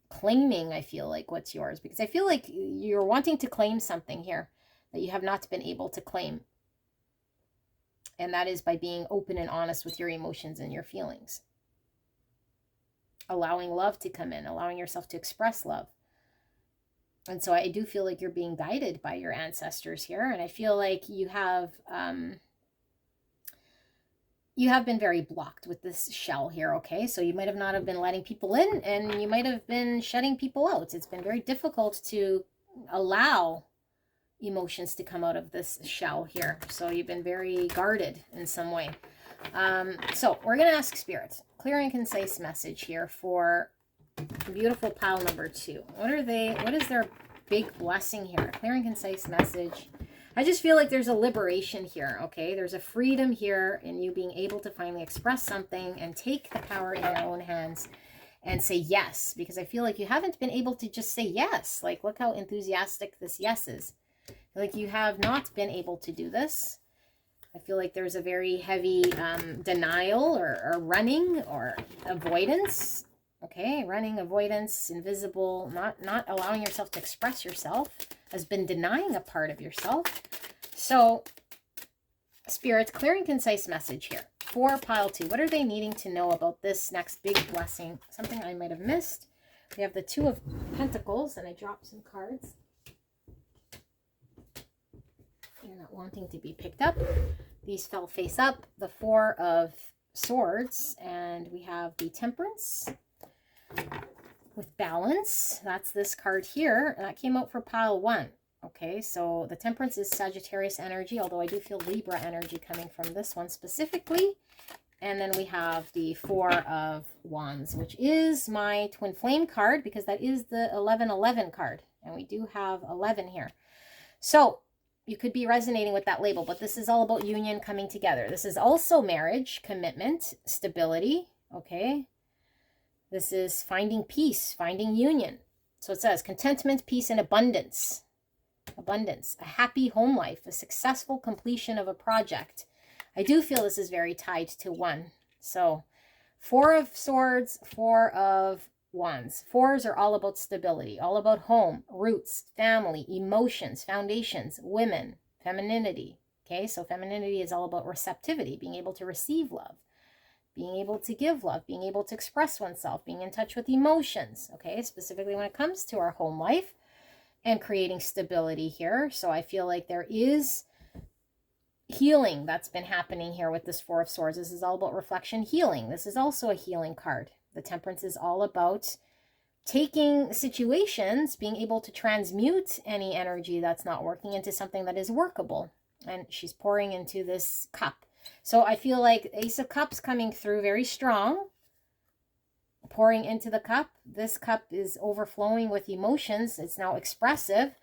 claiming, I feel like, what's yours. Because I feel like you're wanting to claim something here that you have not been able to claim. And that is by being open and honest with your emotions and your feelings. Allowing love to come in, allowing yourself to express love. And so I do feel like you're being guided by your ancestors here. And I feel like you have been very blocked with this shell here, okay? So you might have not have been letting people in, and you might have been shutting people out. It's been very difficult to allow emotions to come out of this shell here. So you've been very guarded in some way. So we're going to ask Spirit, clear and concise message here for beautiful pile number 2. What is their big blessing here? Clear and concise message. I just feel like there's a liberation here, okay? There's a freedom here in you being able to finally express something and take the power in your own hands and say yes, because I feel like you haven't been able to just say yes. Like, look how enthusiastic this yes is. Like, you have not been able to do this. I feel like there's a very heavy denial or running or avoidance. Okay, running, avoidance, invisible, not allowing yourself to express yourself, has been denying a part of yourself. So, Spirit, clear and concise message here. For pile 2, what are they needing to know about this next big blessing? Something I might have missed. We have the 2 of Pentacles, and I dropped some cards. You're not wanting to be picked up. These fell face up. The 4 of Swords, and we have the Temperance with balance. That's this card here. That came out for pile 1. Okay, so the Temperance is Sagittarius energy, although I do feel Libra energy coming from this one specifically. And then we have the 4 of Wands, which is my Twin Flame card, because that is the 1111 card. And we do have 11 here. So you could be resonating with that label, but this is all about union, coming together. This is also marriage, commitment, stability, okay? This is finding peace, finding union. So it says contentment, peace, and abundance. Abundance, a happy home life, a successful completion of a project. I do feel this is very tied to 1. So 4 of Swords, 4 of Wands. 4s are all about stability, all about home, roots, family, emotions, foundations, women, femininity. Okay, so femininity is all about receptivity, being able to receive love, being able to give love, being able to express oneself, being in touch with emotions, okay, specifically when it comes to our home life and creating stability here. So I feel like there is healing that's been happening here with this 4 of Swords. This is all about reflection, healing. This is also a healing card. The Temperance is all about taking situations, being able to transmute any energy that's not working into something that is workable. and she's pouring into this cup. So I feel like Ace of Cups coming through very strong, pouring into the cup. This cup is overflowing with emotions. It's now expressive.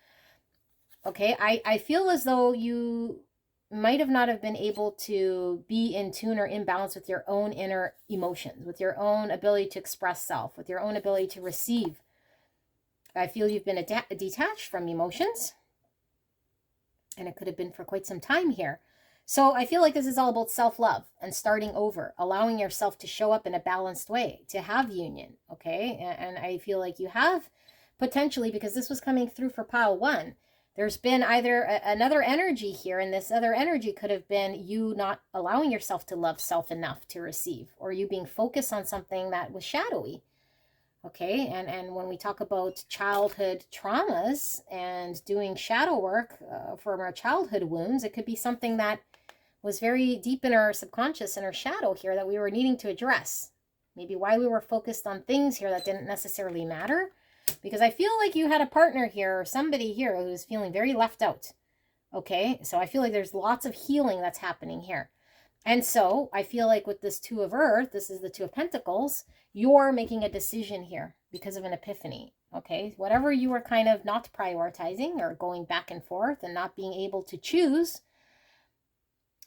Okay, I feel as though you might have not have been able to be in tune or in balance with your own inner emotions, with your own ability to express self, with your own ability to receive. I feel you've been detached from emotions, and it could have been for quite some time here. So I feel like this is all about self-love and starting over, allowing yourself to show up in a balanced way, to have union, okay? And I feel like you have potentially, because this was coming through for pile 1, there's been either another energy here, and this other energy could have been you not allowing yourself to love self enough to receive, or you being focused on something that was shadowy. Okay, and when we talk about childhood traumas and doing shadow work from our childhood wounds, it could be something that was very deep in our subconscious and our shadow here that we were needing to address. Maybe why we were focused on things here that didn't necessarily matter. Because I feel like you had a partner here or somebody here who was feeling very left out. Okay, so I feel like there's lots of healing that's happening here. And so I feel like with this Two of Earth, this is the Two of Pentacles, you're making a decision here because of an epiphany. Okay, whatever you were kind of not prioritizing or going back and forth and not being able to choose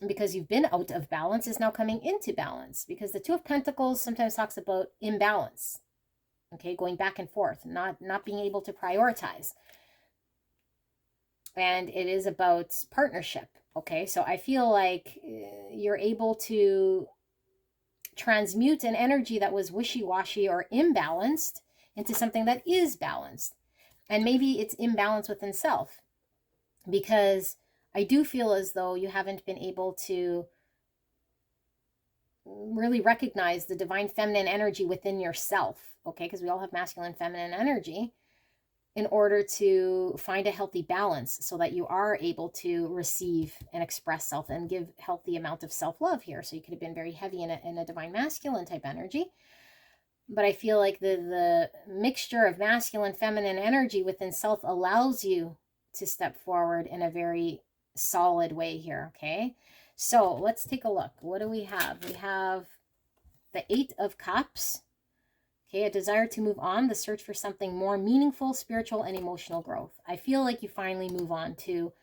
because you've been out of balance is now coming into balance, because the Two of Pentacles sometimes talks about imbalance. Okay, going back and forth, not being able to prioritize. And it is about partnership. Okay, so I feel like you're able to transmute an energy that was wishy-washy or imbalanced into something that is balanced. And maybe it's imbalance within self, because I do feel as though you haven't been able to really recognize the divine feminine energy within yourself, okay? Because we all have masculine feminine energy, in order to find a healthy balance so that you are able to receive and express self and give healthy amount of self-love here. So you could have been very heavy in a divine masculine type energy. But I feel like the mixture of masculine feminine energy within self allows you to step forward in a very solid way here, okay? So let's take a look. What do we have? We have the Eight of Cups. Okay, a desire to move on, the search for something more meaningful, spiritual, and emotional growth. I feel like you finally move on to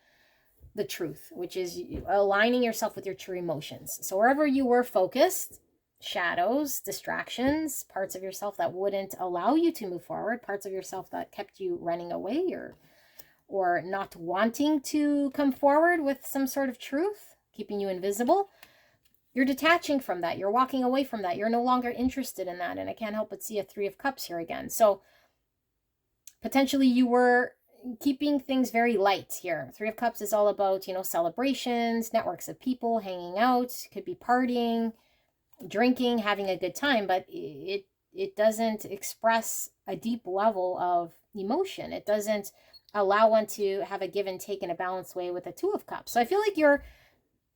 the truth, which is aligning yourself with your true emotions. So wherever you were focused, shadows, distractions, parts of yourself that wouldn't allow you to move forward, parts of yourself that kept you running away or not wanting to come forward with some sort of truth, keeping you invisible. You're detaching from that. You're walking away from that. You're no longer interested in that. And I can't help but see a Three of Cups here again. So potentially you were keeping things very light here. Three of Cups is all about, you know, celebrations, networks of people, hanging out, could be partying, drinking, having a good time, but it doesn't express a deep level of emotion. It doesn't allow one to have a give and take in a balanced way with a Two of Cups. So I feel like you're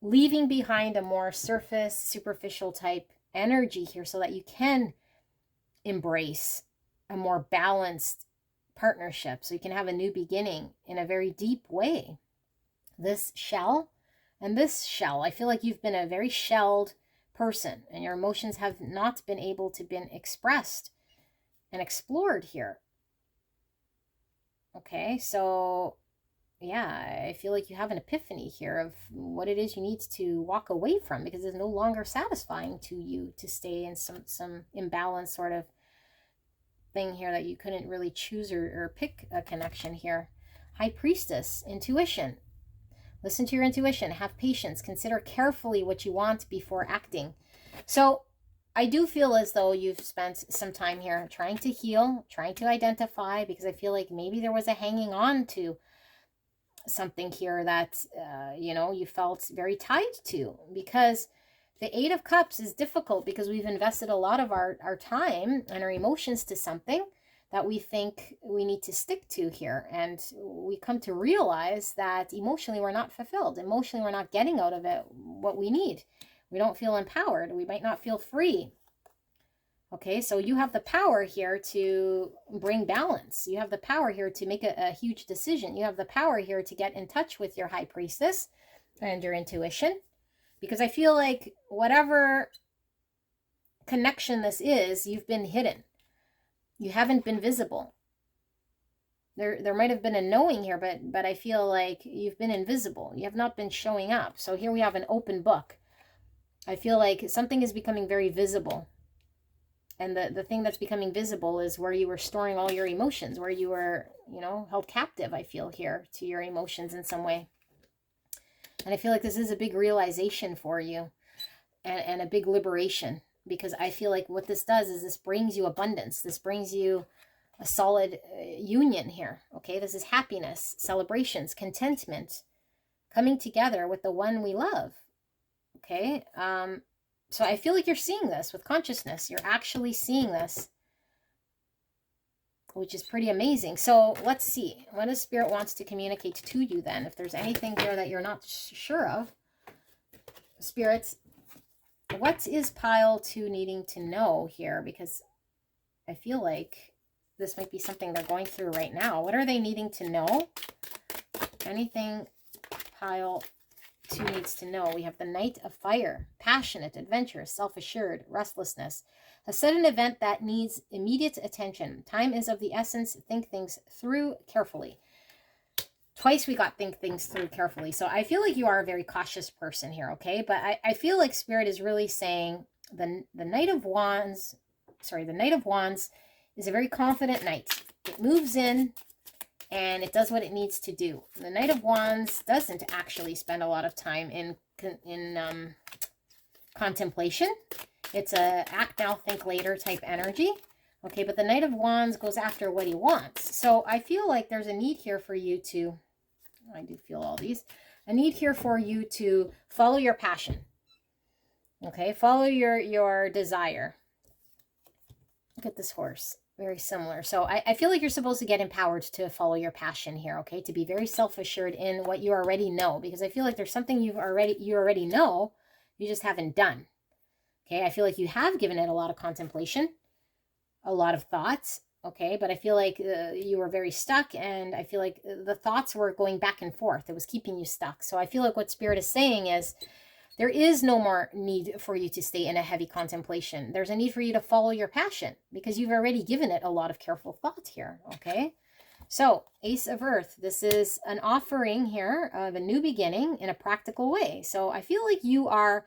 leaving behind a more surface, superficial type energy here so that you can embrace a more balanced partnership, so you can have a new beginning in a very deep way. This shell and this shell, I feel like you've been a very shelled person and your emotions have not been able to be expressed and explored here. Okay, so yeah, I feel like you have an epiphany here of what it is you need to walk away from, because it's no longer satisfying to you to stay in some imbalanced sort of thing here that you couldn't really choose or pick a connection here. High Priestess, intuition. Listen to your intuition. Have patience. Consider carefully what you want before acting. So I do feel as though you've spent some time here trying to heal, trying to identify, because I feel like maybe there was a hanging on to something here that, you know, you felt very tied to, because the Eight of Cups is difficult because we've invested a lot of our time and our emotions to something that we think we need to stick to here. And we come to realize that emotionally we're not fulfilled. Emotionally, we're not getting out of it what we need. We don't feel empowered. We might not feel free. Okay, so you have the power here to bring balance. You have the power here to make a huge decision. You have the power here to get in touch with your High Priestess and your intuition, because I feel like whatever connection this is, you've been hidden. You haven't been visible. There might have been a knowing here, but I feel like you've been invisible. You have not been showing up. So here we have an open book. I feel like something is becoming very visible. And the thing that's becoming visible is where you were storing all your emotions, where you were, you know, held captive, I feel here, to your emotions in some way. And I feel like this is a big realization for you and a big liberation, because I feel like what this does is this brings you abundance. This brings you a solid union here. Okay, this is happiness, celebrations, contentment, coming together with the one we love. Okay, so I feel like you're seeing this with consciousness. You're actually seeing this, which is pretty amazing. So let's see what does Spirit wants to communicate to you then. If there's anything here that you're not sure of, Spirits, what is pile 2 needing to know here? Because I feel like this might be something they're going through right now. What are they needing to know? Anything pile 2 needs to know. We have the Knight of Fire, passionate, adventurous, self-assured, restlessness. A sudden event that needs immediate attention. Time is of the essence. Think things through carefully. Twice we got think things through carefully. So I feel like you are a very cautious person here, okay? But I feel like Spirit is really saying the Knight of Wands, the Knight of Wands is a very confident knight. It moves in and it does what it needs to do. The Knight of Wands doesn't actually spend a lot of time in contemplation. It's a act now, think later type energy. Okay, but the Knight of Wands goes after what he wants. So I feel like there's a need here for you to, I do feel all these, a need here for you to follow your passion. Okay, follow your desire. Look at this horse. Very similar. So I feel like you're supposed to get empowered to follow your passion here, okay? To be very self-assured in what you already know, because I feel like there's something you already know, you just haven't done. Okay, I feel like you have given it a lot of contemplation, a lot of thoughts, okay? But I feel like you were very stuck, and I feel like the thoughts were going back and forth. It was keeping you stuck. So I feel like what Spirit is saying is, there is no more need for you to stay in a heavy contemplation. There's a need for you to follow your passion, because you've already given it a lot of careful thought here, okay? So, Ace of Earth, this is an offering here of a new beginning in a practical way. So I feel like you are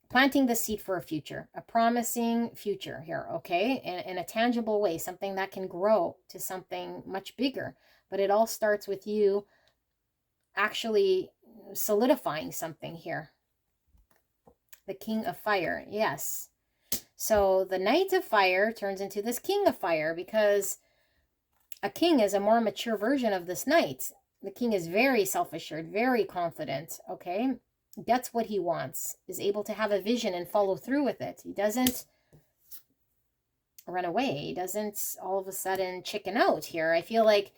planting the seed for a future, a promising future here, okay? In a tangible way, something that can grow to something much bigger. But it all starts with you actually solidifying something here. The King of Fire, yes. So the Knight of Fire turns into this King of Fire, because a king is a more mature version of this knight. The king is very self-assured, very confident, okay? Gets what he wants, is able to have a vision and follow through with it. He doesn't run away. He doesn't all of a sudden chicken out here. I feel like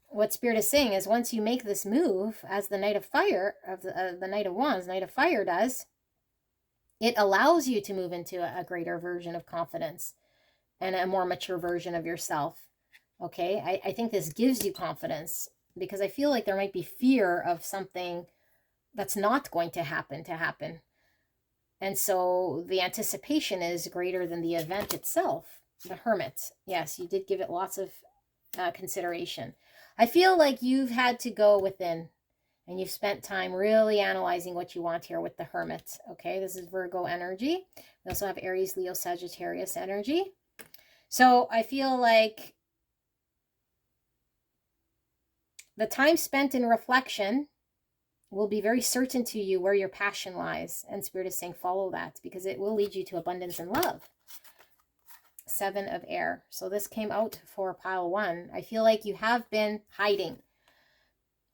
what Spirit is saying is, once you make this move as the Knight of Fire, of the Knight of Wands, Knight of Fire does, it allows you to move into a greater version of confidence and a more mature version of yourself. Okay, I think this gives you confidence, because I feel like there might be fear of something that's not going to happen. And so the anticipation is greater than the event itself. The Hermit, yes, you did give it lots of consideration. I feel like you've had to go within, and you've spent time really analyzing what you want here with the Hermit. Okay, this is Virgo energy. We also have Aries, Leo, Sagittarius energy. So I feel like the time spent in reflection will be very certain to you where your passion lies. And Spirit is saying follow that, because it will lead you to abundance and love. 7 of Air. So this came out for pile 1. I feel like you have been hiding.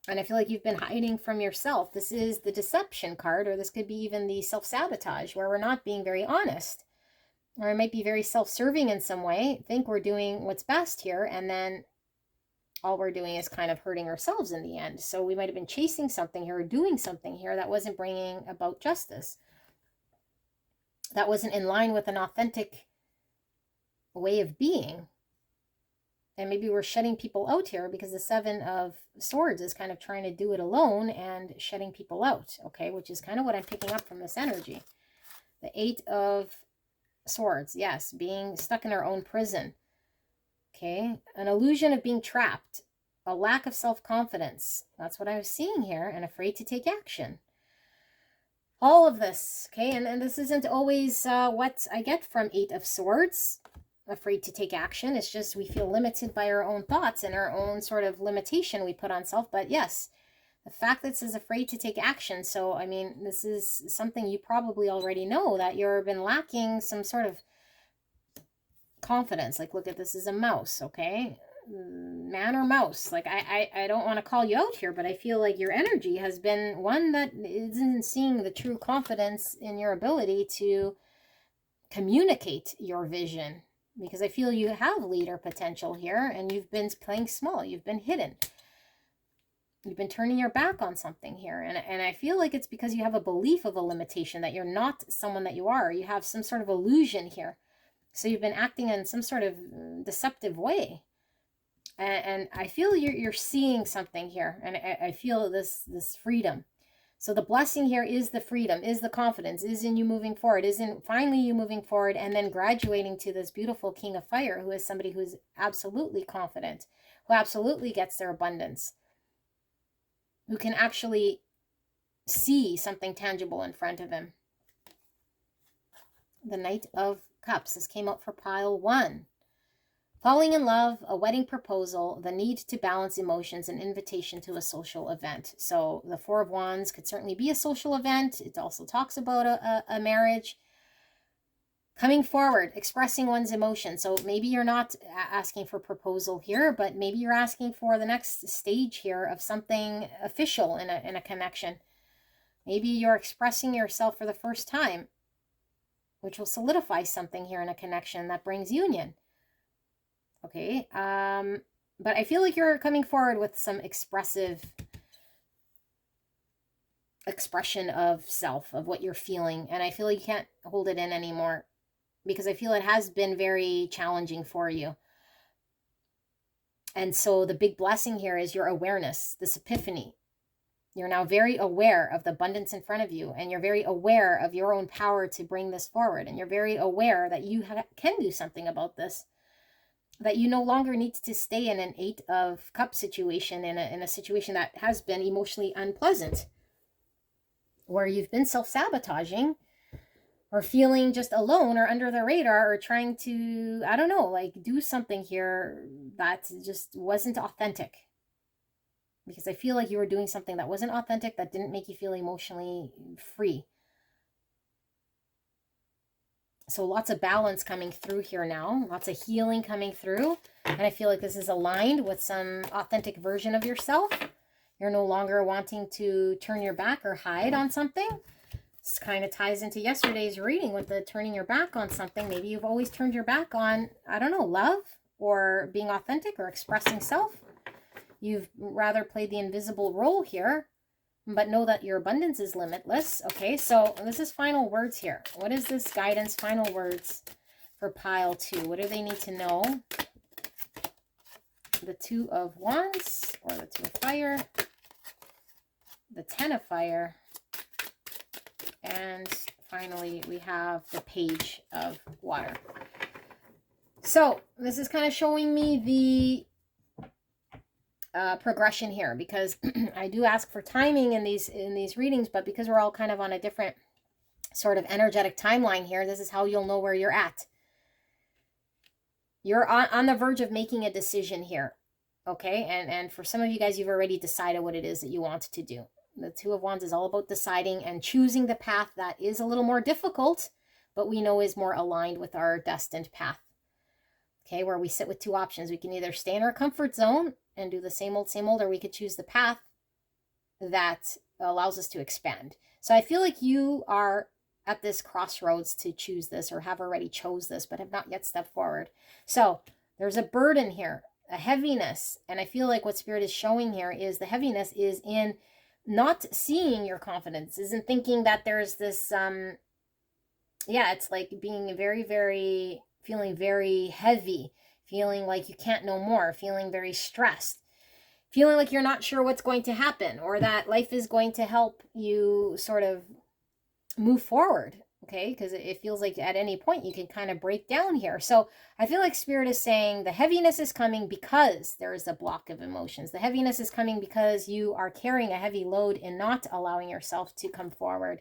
And I feel like you've been hiding from yourself. This is the deception card, or this could be even the self-sabotage, where we're not being very honest. Or it might be very self-serving in some way. Think we're doing what's best here, and then all we're doing is kind of hurting ourselves in the end. So we might have been chasing something here, or doing something here that wasn't bringing about justice. That wasn't in line with an authentic way of being. And maybe we're shutting people out here because the Seven of Swords is kind of trying to do it alone and shutting people out, okay? Which is kind of what I'm picking up from this energy. The Eight of Swords, yes, being stuck in our own prison, okay? An illusion of being trapped, a lack of self-confidence. That's what I was seeing here, and afraid to take action. All of this, okay? And this isn't always what I get from Eight of Swords. Afraid to take action. It's just we feel limited by our own thoughts and our own sort of limitation we put on self. But yes, the fact that this is afraid to take action. So, I mean, this is something you probably already know, that you've been lacking some sort of confidence. Like, look at this is a mouse, okay? Man or mouse. Like, I don't want to call you out here, but I feel like your energy has been one that isn't seeing the true confidence in your ability to communicate your vision. Because I feel you have leader potential here, and you've been playing small. You've been hidden. You've been turning your back on something here. And I feel like it's because you have a belief of a limitation, that you're not someone that you are. You have some sort of illusion here. So you've been acting in some sort of deceptive way. And I feel you're seeing something here. And I feel this freedom. So the blessing here is the freedom, is the confidence, is in you moving forward, is in finally you moving forward, and then graduating to this beautiful King of Fire, who is somebody who's absolutely confident, who absolutely gets their abundance, who can actually see something tangible in front of him. The Knight of Cups. This came up for pile 1. Falling in love, a wedding proposal, the need to balance emotions, an invitation to a social event. So the Four of Wands could certainly be a social event. It also talks about a marriage. Coming forward, expressing one's emotions. So maybe you're not asking for proposal here, but maybe you're asking for the next stage here of something official in a connection. Maybe you're expressing yourself for the first time, which will solidify something here in a connection that brings union. Okay, but I feel like you're coming forward with some expression of self, of what you're feeling, and I feel like you can't hold it in anymore, because I feel it has been very challenging for you. And so the big blessing here is your awareness, this epiphany. You're now very aware of the abundance in front of you, and you're very aware of your own power to bring this forward, and you're very aware that you can do something about this. That you no longer need to stay in an Eight of Cups situation, in a situation that has been emotionally unpleasant, where you've been self-sabotaging, or feeling just alone, or under the radar, or trying to, I don't know, like do something here that just wasn't authentic. Because I feel like you were doing something that wasn't authentic, that didn't make you feel emotionally free. So lots of balance coming through here now. Lots of healing coming through. And I feel like this is aligned with some authentic version of yourself. You're no longer wanting to turn your back or hide on something. This kind of ties into yesterday's reading with the turning your back on something. Maybe you've always turned your back on, I don't know, love or being authentic or expressing self. You've rather played the invisible role here. But know that your abundance is limitless. Okay, so this is final words here. What is this guidance, final words for pile 2? What do they need to know? The Two of Wands, or the Two of Fire, the Ten of Fire, and finally we have the Page of Water. So this is kind of showing me the progression here, because I do ask for timing in these readings, but because we're all kind of on a different sort of energetic timeline here, this is how you'll know where you're at. You're on the verge of making a decision here, okay? And for some of you guys, you've already decided what it is that you want to do. The Two of Wands is all about deciding and choosing the path that is a little more difficult, but we know is more aligned with our destined path. Okay, where we sit with two options. We can either stay in our comfort zone and do the same old, or we could choose the path that allows us to expand. So I feel like you are at this crossroads to choose this, or have already chose this, but have not yet stepped forward. So there's a burden here, a heaviness. And I feel like what Spirit is showing here is the heaviness is in not seeing your confidence, isn't thinking that there's this, yeah, it's like being very, very, feeling very heavy, feeling like you can't know more, feeling very stressed, feeling like you're not sure what's going to happen, or that life is going to help you sort of move forward. Okay, because it feels like at any point you can kind of break down here. So I feel like Spirit is saying the heaviness is coming because there is a block of emotions. The heaviness is coming because you are carrying a heavy load and not allowing yourself to come forward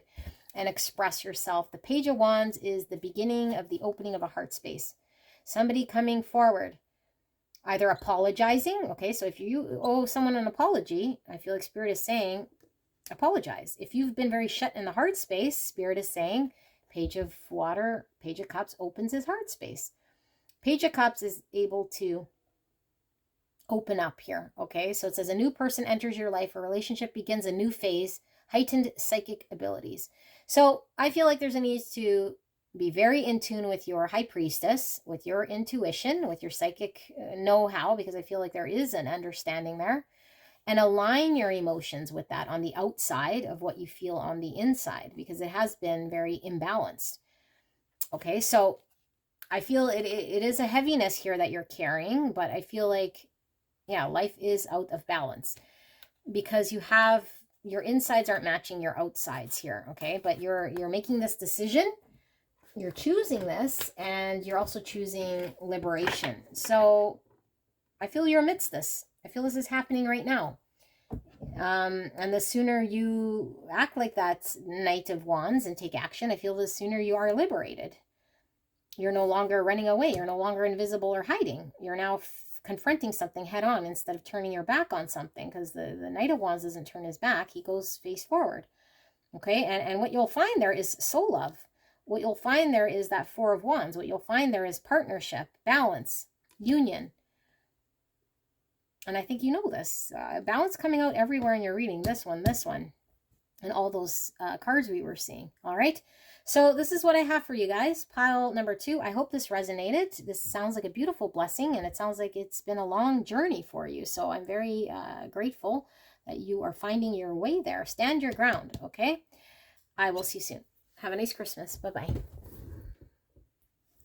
and express yourself. The Page of Wands is the beginning of the opening of a heart space. Somebody coming forward, either apologizing. Okay, so if you owe someone an apology, I feel like Spirit is saying apologize. If you've been very shut in the heart space, Spirit is saying Page of Water, Page of Cups opens his heart space. Page of Cups is able to open up here. Okay, so it says a new person enters your life, a relationship begins a new phase, heightened psychic abilities. So I feel like there's a need to be very in tune with your high priestess, with your intuition, with your psychic know-how, because I feel like there is an understanding there, and align your emotions with that on the outside of what you feel on the inside, because it has been very imbalanced. Okay, so I feel it is a heaviness here that you're carrying, but I feel like, yeah, life is out of balance because you have, your insides aren't matching your outsides here. Okay, but you're making this decision, you're choosing this, and you're also choosing liberation. So I feel you're amidst this. I feel this is happening right now. And the sooner you act like that Knight of Wands and take action, I feel the sooner you are liberated. You're no longer running away. You're no longer invisible or hiding. You're now confronting something head on instead of turning your back on something, because the Knight of Wands doesn't turn his back. He goes face forward. Okay, and what you'll find there is soul love. What you'll find there is that Four of Wands. What you'll find there is partnership, balance, union. And I think you know this. Balance coming out everywhere in your reading. This one, and all those cards we were seeing. All right. So this is what I have for you guys. Pile number 2. I hope this resonated. This sounds like a beautiful blessing, and it sounds like it's been a long journey for you. So I'm very grateful that you are finding your way there. Stand your ground. Okay. I will see you soon. Have a nice Christmas. Bye-bye.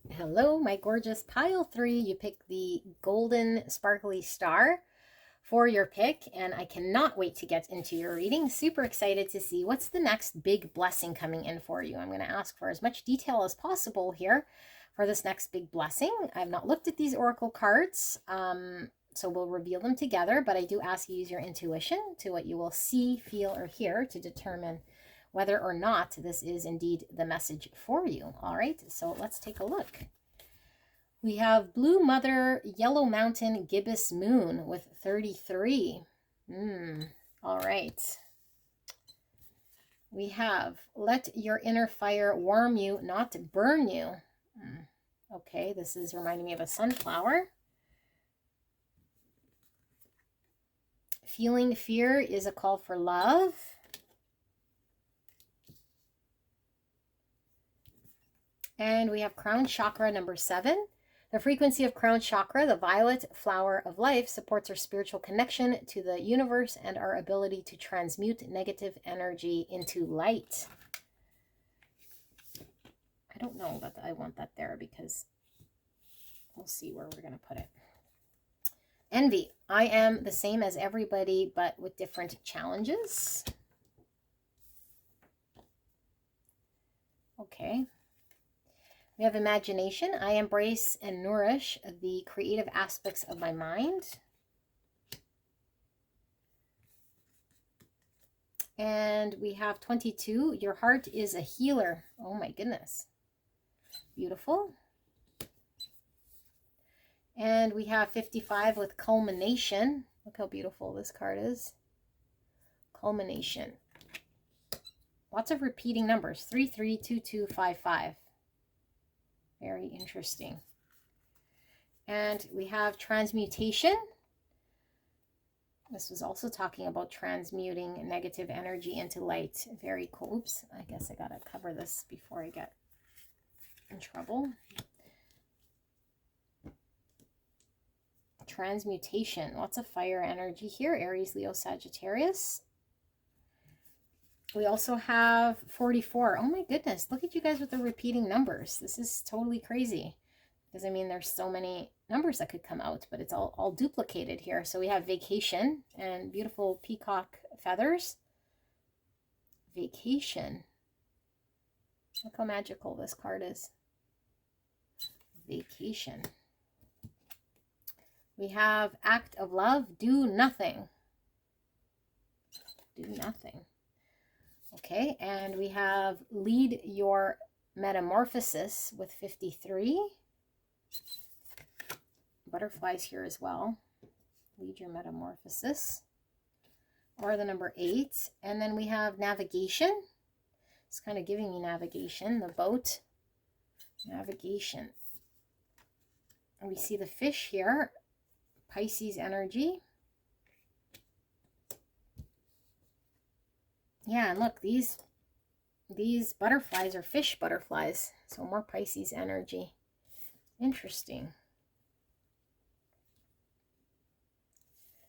Hello, my gorgeous pile 3. You picked the golden sparkly star for your pick, and I cannot wait to get into your reading. Super excited to see what's the next big blessing coming in for you. I'm going to ask for as much detail as possible here for this next big blessing. I've not looked at these oracle cards, so we'll reveal them together, but I do ask you use your intuition to what you will see, feel, or hear to determine whether or not this is indeed the message for you. All right, so let's take a look. We have Blue Mother, Yellow Mountain, Gibbous Moon with 33. All right. We have Let Your Inner Fire Warm You, Not Burn You. Okay, this is reminding me of a sunflower. Feeling Fear is a call for love. And we have Crown Chakra number 7. The frequency of Crown Chakra, the violet flower of life, supports our spiritual connection to the universe and our ability to transmute negative energy into light. I don't know that I want that there because we'll see where we're going to put it. Envy. I am the same as everybody, but with different challenges. Okay. We have Imagination. I embrace and nourish the creative aspects of my mind. And we have 22. Your heart is a healer. Oh my goodness. Beautiful. And we have 55 with Culmination. Look how beautiful this card is. Culmination. Lots of repeating numbers. 332255. Very interesting. And we have Transmutation. This was also talking about transmuting negative energy into light. Very cool. Oops, I guess I gotta cover this before I get in trouble. Transmutation. Lots of fire energy here. Aries, Leo, Sagittarius. We also have 44. Oh my goodness. Look at you guys with the repeating numbers. This is totally crazy. Because I mean, there's so many numbers that could come out, but it's all duplicated here. So we have vacation and beautiful peacock feathers. Vacation. Look how magical this card is. Vacation. We have act of love, do nothing. Do nothing. Okay, and we have lead your metamorphosis with 53. Butterflies here as well. Lead your metamorphosis. Or the number 8. And then we have navigation. It's kind of giving me navigation. The boat. Navigation. And we see the fish here. Pisces energy. Yeah, and look, these butterflies are fish butterflies. So more Pisces energy. Interesting.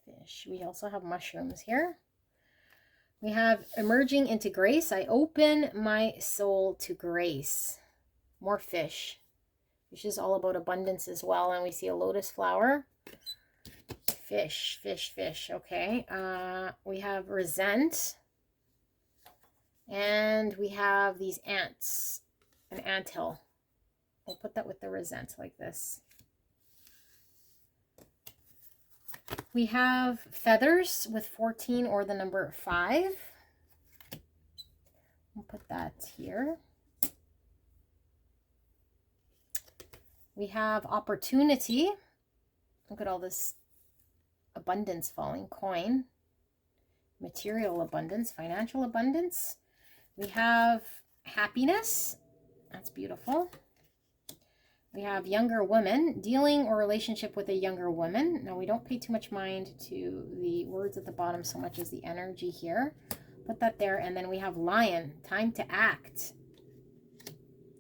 Fish. We also have mushrooms here. We have emerging into grace. I open my soul to grace. More fish. Fish is all about abundance as well. And we see a lotus flower. Fish, fish, fish. Okay. We have resent. And we have these ants. An anthill. We'll put that with the resent like this. We have feathers with 14 or the number 5. We'll put that here. We have opportunity. Look at all this abundance falling. Coin. Material abundance. Financial abundance. We have happiness. That's beautiful. We have younger woman, dealing or relationship with a younger woman. Now, we don't pay too much mind to the words at the bottom so much as the energy here. Put that there. And then we have lion, time to act.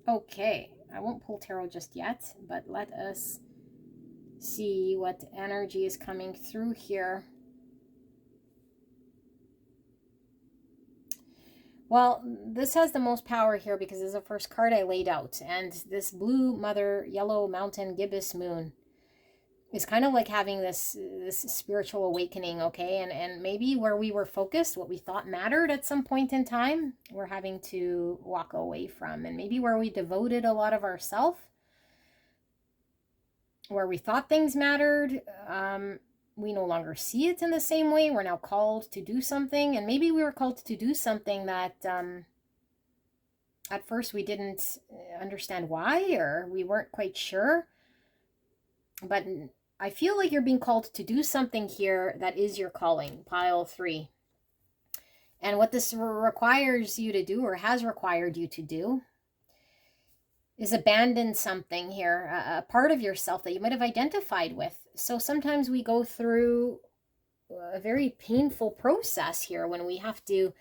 Okay, I won't pull tarot just yet, but let us see what energy is coming through here. Well, this has the most power here because it's the first card I laid out. And this blue mother, yellow mountain, gibbous moon is kind of like having this spiritual awakening, okay? And maybe where we were focused, what we thought mattered at some point in time, we're having to walk away from. And maybe where we devoted a lot of ourself, where we thought things mattered, we no longer see it in the same way. We're now called to do something. And maybe we were called to do something that at first we didn't understand why, or we weren't quite sure. But I feel like you're being called to do something here that is your calling, pile 3. And what this requires you to do, or has required you to do, is abandon something here, a part of yourself that you might have identified with. So sometimes we go through a very painful process here when we have to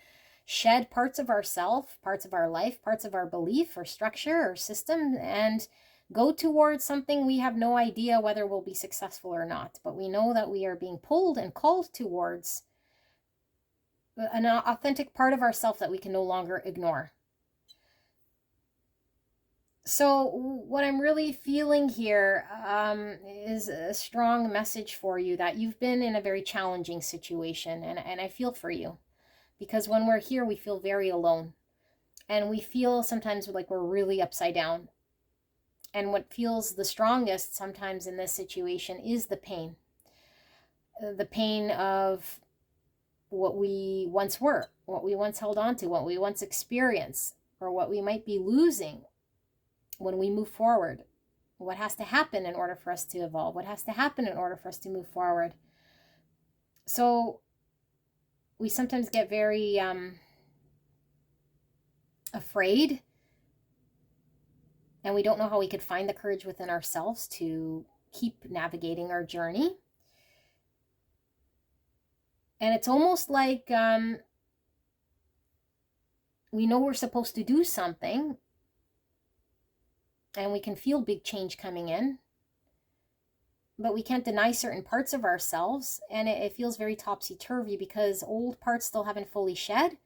shed parts of ourself, parts of our life, parts of our belief or structure or system, and go towards something we have no idea whether we'll be successful or not. But we know that we are being pulled and called towards an authentic part of ourself that we can no longer ignore. So what I'm really feeling here is a strong message for you that you've been in a very challenging situation. And I feel for you. Because when we're here, we feel very alone. And we feel sometimes like we're really upside down. And what feels the strongest sometimes in this situation is the pain. The pain of what we once were, what we once held on to, what we once experienced, or what we might be losing when we move forward. What has to happen in order for us to evolve? What has to happen in order for us to move forward? So we sometimes get very afraid, and we don't know how we could find the courage within ourselves to keep navigating our journey. And it's almost like we know we're supposed to do something, and we can feel big change coming in, but we can't deny certain parts of ourselves, and it feels very topsy-turvy because old parts still haven't fully shed,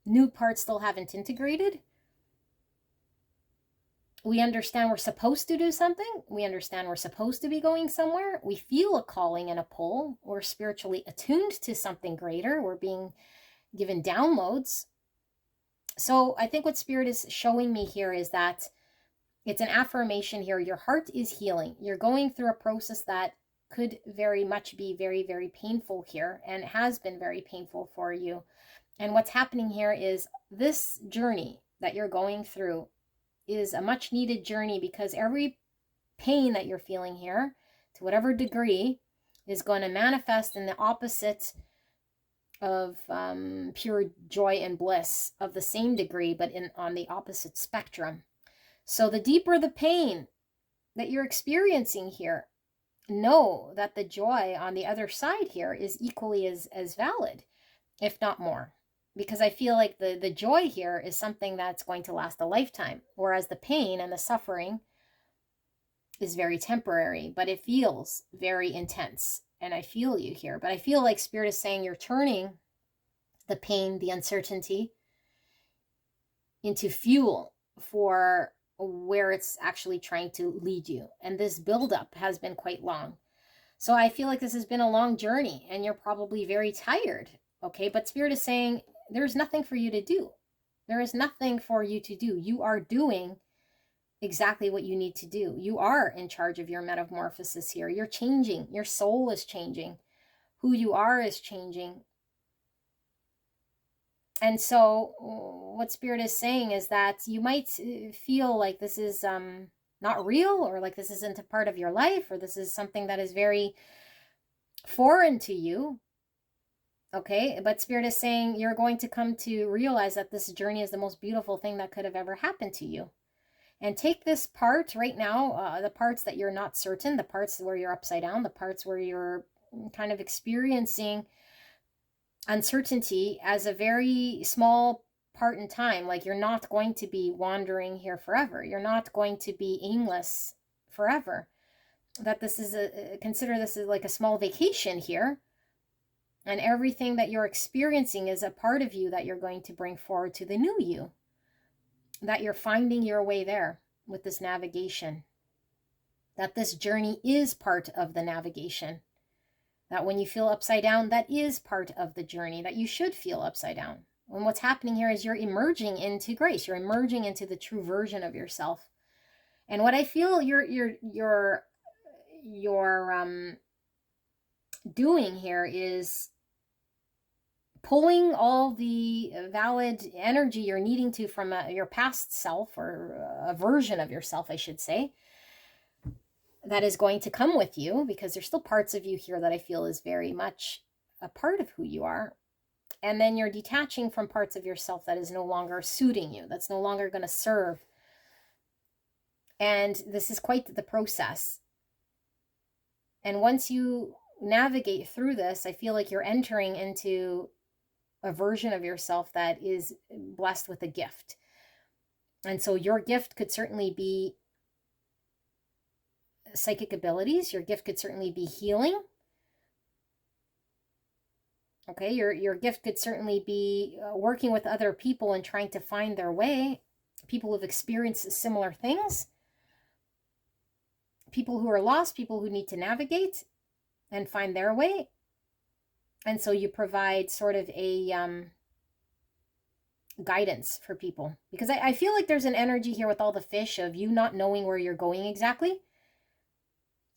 new parts still haven't integrated, We understand we're supposed to do something. We understand we're supposed to be going somewhere. We feel a calling and a pull. We're spiritually attuned to something greater. We're being given downloads. So I think what Spirit is showing me here is that it's an affirmation here. Your heart is healing. You're going through a process that could very much be very, very painful here, and has been very painful for you. And what's happening here is this journey that you're going through is a much needed journey, because every pain that you're feeling here, to whatever degree, is going to manifest in the opposite of pure joy and bliss of the same degree, but on the opposite spectrum. So the deeper the pain that you're experiencing here, know that the joy on the other side here is equally as valid, if not more. Because I feel like the joy here is something that's going to last a lifetime, whereas the pain and the suffering is very temporary, but it feels very intense. And I feel you here. But I feel like Spirit is saying you're turning the pain, the uncertainty, into fuel for where it's actually trying to lead you. And this buildup has been quite long. So I feel like this has been a long journey, and you're probably very tired. Okay, but Spirit is saying there's nothing for you to do. There is nothing for you to do. You are doing exactly what you need to do. You are in charge of your metamorphosis here. You're changing. Your soul is changing. Who you are is changing. And so what Spirit is saying is that you might feel like this is not real, or like this isn't a part of your life, or this is something that is very foreign to you. Okay, but Spirit is saying you're going to come to realize that this journey is the most beautiful thing that could have ever happened to you. And take this part right now, the parts that you're not certain, the parts where you're upside down, the parts where you're kind of experiencing uncertainty, as a very small part in time. Like, you're not going to be wandering here forever. You're not going to be aimless forever. That this is consider this as like a small vacation here. And everything that you're experiencing is a part of you that you're going to bring forward to the new you. That you're finding your way there with this navigation. That this journey is part of the navigation. That when you feel upside down, that is part of the journey, that you should feel upside down. And what's happening here is you're emerging into grace. You're emerging into the true version of yourself. And what I feel you're doing here is pulling all the valid energy you're needing to from your past self, or a version of yourself, I should say, that is going to come with you, because there's still parts of you here that I feel is very much a part of who you are. And then you're detaching from parts of yourself that is no longer suiting you, that's no longer going to serve. And this is quite the process. And once you navigate through this, I feel like you're entering into a version of yourself that is blessed with a gift. And so your gift could certainly be psychic abilities. Your gift could certainly be healing. Okay, your gift could certainly be working with other people and trying to find their way. People who've experienced similar things. People who are lost, people who need to navigate and find their way. And so you provide sort of a guidance for people. Because I feel like there's an energy here with all the fish of you not knowing where you're going exactly.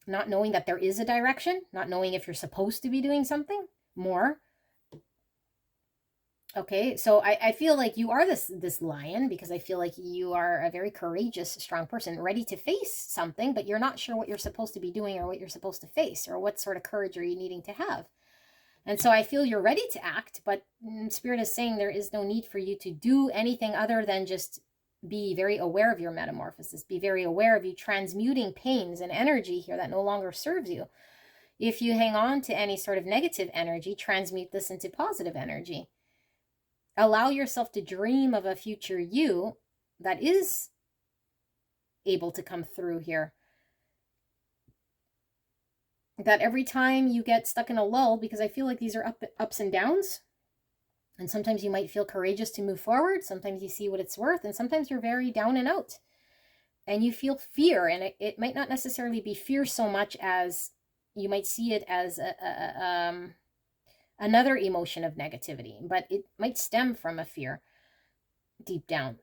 Not knowing that there is a direction. Not knowing if you're supposed to be doing something more. Okay, so I feel like you are this lion, because I feel like you are a very courageous, strong person, ready to face something, but you're not sure what you're supposed to be doing, or what you're supposed to face, or what sort of courage are you needing to have. And so I feel you're ready to act, but Spirit is saying there is no need for you to do anything other than just be very aware of your metamorphosis. Be very aware of you transmuting pains and energy here that no longer serves you. If you hang on to any sort of negative energy, transmute this into positive energy. Allow yourself to dream of a future you that is able to come through here. That every time you get stuck in a lull, because I feel like these are ups and downs, and sometimes you might feel courageous to move forward, sometimes you see what it's worth, and sometimes you're very down and out. and you feel fear, and it might not necessarily be fear so much as you might see it as another emotion of negativity, but it might stem from a fear deep down.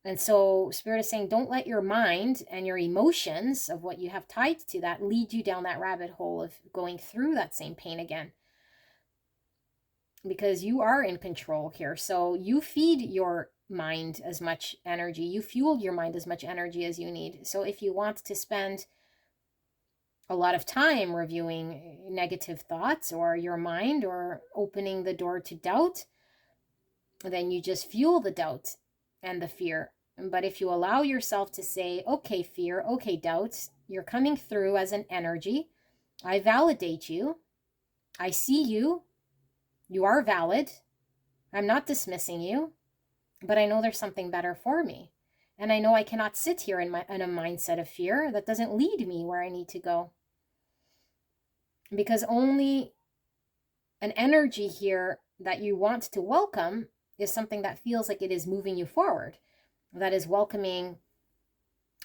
And so Spirit is saying, don't let your mind and your emotions of what you have tied to that lead you down that rabbit hole of going through that same pain again. Because you are in control here. So you feed your mind as much energy. You fuel your mind as much energy as you need. So if you want to spend a lot of time reviewing negative thoughts or your mind or opening the door to doubt, then you just fuel the doubt and the fear. But if you allow yourself to say, okay, fear, okay, doubt, you're coming through as an energy. I validate you. I see you. You are valid. I'm not dismissing you, but I know there's something better for me. And I know I cannot sit here in a mindset of fear that doesn't lead me where I need to go. Because only an energy here that you want to welcome is something that feels like it is moving you forward, that is welcoming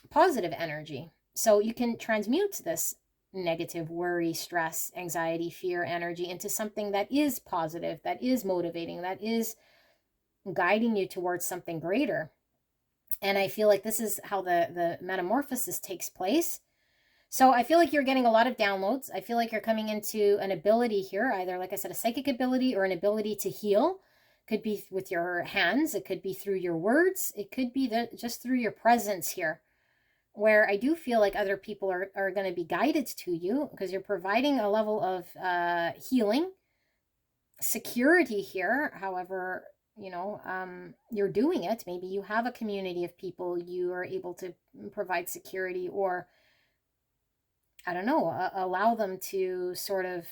positive energy. So you can transmute this negative worry, stress, anxiety, fear energy into something that is positive, that is motivating, that is guiding you towards something greater. And I feel like this is how the metamorphosis takes place. So I feel like you're getting a lot of downloads. I feel like you're coming into an ability here, either, like I said, a psychic ability or an ability to heal. Could be with your hands. It could be through your words. It could be just through your presence here, where I do feel like other people are going to be guided to you because you're providing a level of healing, security here. However, you're doing it. Maybe you have a community of people you are able to provide security, or I don't know, allow them to sort of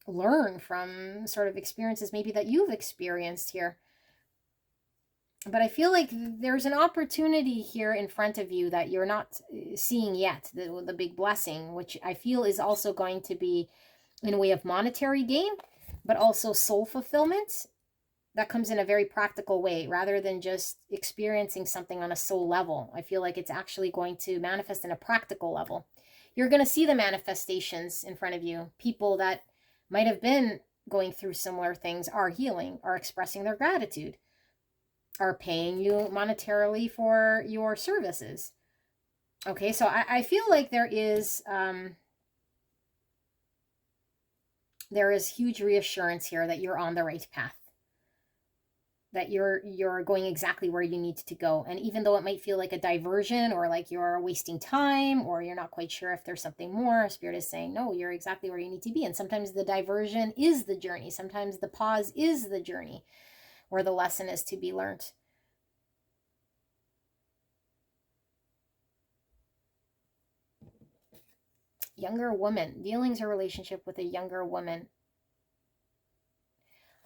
learn from sort of experiences maybe that you've experienced here. But I feel like there's an opportunity here in front of you that you're not seeing yet, the big blessing, which I feel is also going to be in a way of monetary gain, but also soul fulfillment. That comes in a very practical way rather than just experiencing something on a soul level. I feel like it's actually going to manifest in a practical level. You're going to see the manifestations in front of you. People that might have been going through similar things are healing, are expressing their gratitude, are paying you monetarily for your services. Okay, so I feel like there is huge reassurance here that you're on the right path, that you're going exactly where you need to go. And even though it might feel like a diversion or like you're wasting time or you're not quite sure if there's something more, Spirit is saying, no, you're exactly where you need to be. And sometimes the diversion is the journey. Sometimes the pause is the journey where the lesson is to be learned. Younger woman, dealings or relationship with a younger woman.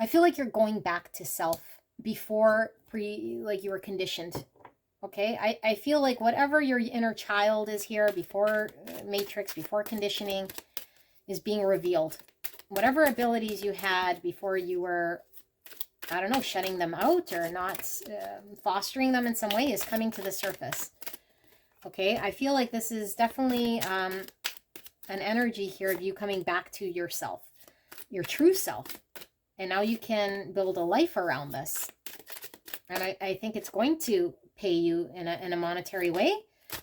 I feel like you're going back to self before like you were conditioned. Okay, I feel like whatever your inner child is here before matrix, before conditioning, is being revealed. Whatever abilities you had before you were, I don't know, shutting them out or not fostering them in some way is coming to the surface. Okay, I feel like this is definitely an energy here of you coming back to yourself, your true self. And now you can build a life around this. And I think it's going to pay you in a monetary way,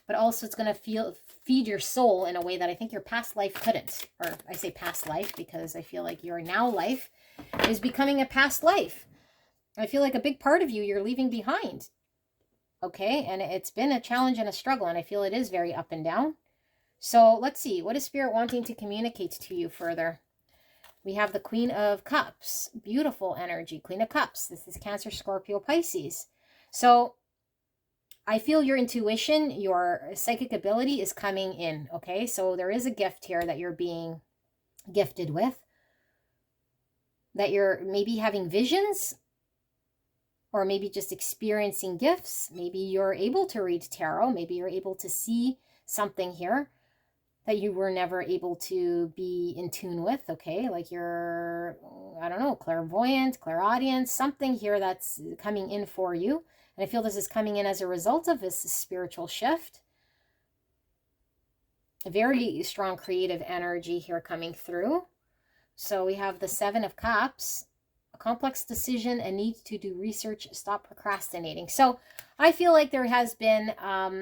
but also it's going to feed your soul in a way that I think your past life couldn't. Or I say past life because I feel like your now life is becoming a past life. I feel like a big part of you you're leaving behind. Okay, and it's been a challenge and a struggle, and I feel it is very up and down. So let's see, what is Spirit wanting to communicate to you further? We have the Queen of Cups, beautiful energy, Queen of Cups. This is Cancer, Scorpio, Pisces. So I feel your intuition, your psychic ability is coming in, okay? So there is a gift here that you're being gifted with, that you're maybe having visions, or maybe just experiencing gifts. Maybe you're able to read tarot. Maybe you're able to see something here that you were never able to be in tune with, okay? Like you're, I don't know, clairvoyant, clairaudient, something here that's coming in for you. And I feel this is coming in as a result of this spiritual shift. A very strong creative energy here coming through. So we have the Seven of Cups, a complex decision, a need to do research, stop procrastinating. So I feel like there has been,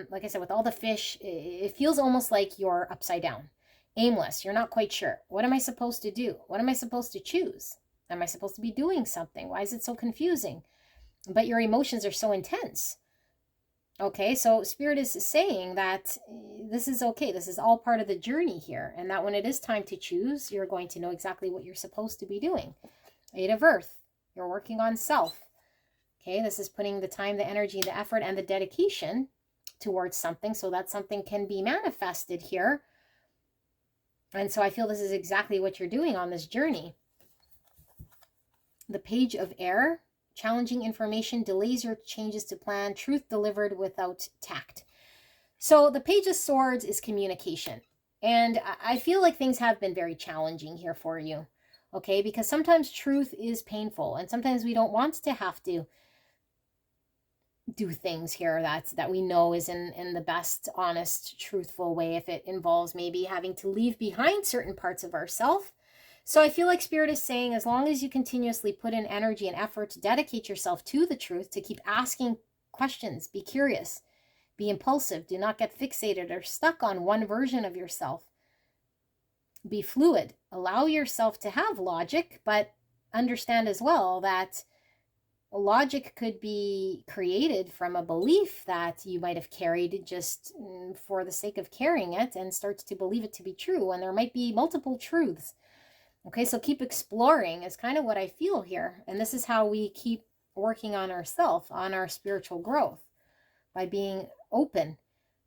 like I said, with all the fish, it feels almost like you're upside down, aimless. You're not quite sure. What am I supposed to do? What am I supposed to choose? Am I supposed to be doing something? Why is it so confusing? But your emotions are so intense. Okay, so Spirit is saying that this is okay. This is all part of the journey here. And that when it is time to choose, you're going to know exactly what you're supposed to be doing. Eight of Earth, you're working on self. Okay, this is putting the time, the energy, the effort, and the dedication towards something so that something can be manifested here. And so I feel this is exactly what you're doing on this journey. The Page of Air, challenging information, delays or changes to plan, truth delivered without tact. So the Page of Swords is communication. And I feel like things have been very challenging here for you. Okay, because sometimes truth is painful and sometimes we don't want to have to do things here that we know is in the best, honest, truthful way if it involves maybe having to leave behind certain parts of ourselves. So I feel like Spirit is saying as long as you continuously put in energy and effort to dedicate yourself to the truth, to keep asking questions, be curious, be impulsive, do not get fixated or stuck on one version of yourself. Be fluid, allow yourself to have logic, but understand as well that logic could be created from a belief that you might have carried just for the sake of carrying it and start to believe it to be true. And there might be multiple truths. Okay, so keep exploring is kind of what I feel here. And this is how we keep working on ourselves, on our spiritual growth, by being open.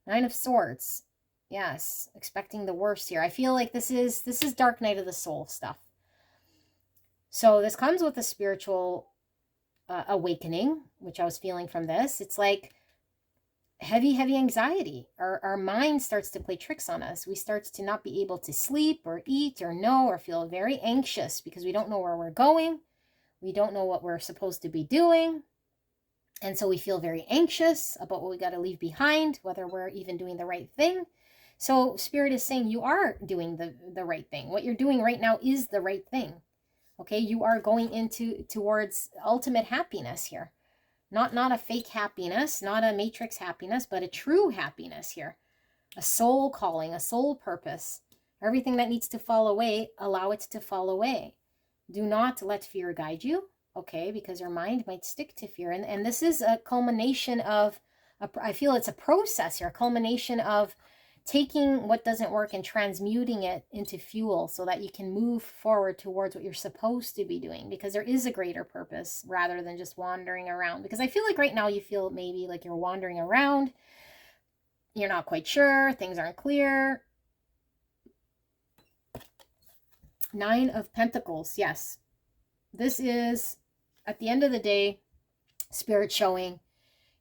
Nine of Swords. Yes, expecting the worst here. I feel like this is dark night of the soul stuff. So this comes with a spiritual awakening, which I was feeling from this. It's like heavy anxiety. Our mind starts to play tricks on us. We start to not be able to sleep or eat or know or feel very anxious because we don't know where we're going. We don't know what we're supposed to be doing. And so we feel very anxious about what we got to leave behind, whether we're even doing the right thing. So Spirit is saying you are doing the right thing. What you're doing right now is the right thing. Okay, you are going towards ultimate happiness here. Not a fake happiness, not a matrix happiness, but a true happiness here. A soul calling, a soul purpose. Everything that needs to fall away, allow it to fall away. Do not let fear guide you, okay, because your mind might stick to fear. And this is a culmination of, I feel it's a process here, a culmination of taking what doesn't work and transmuting it into fuel so that you can move forward towards what you're supposed to be doing, because there is a greater purpose rather than just wandering around. Because I feel like right now you feel maybe like you're wandering around, you're not quite sure, things aren't clear. Nine of Pentacles, yes. This is, at the end of the day, Spirit showing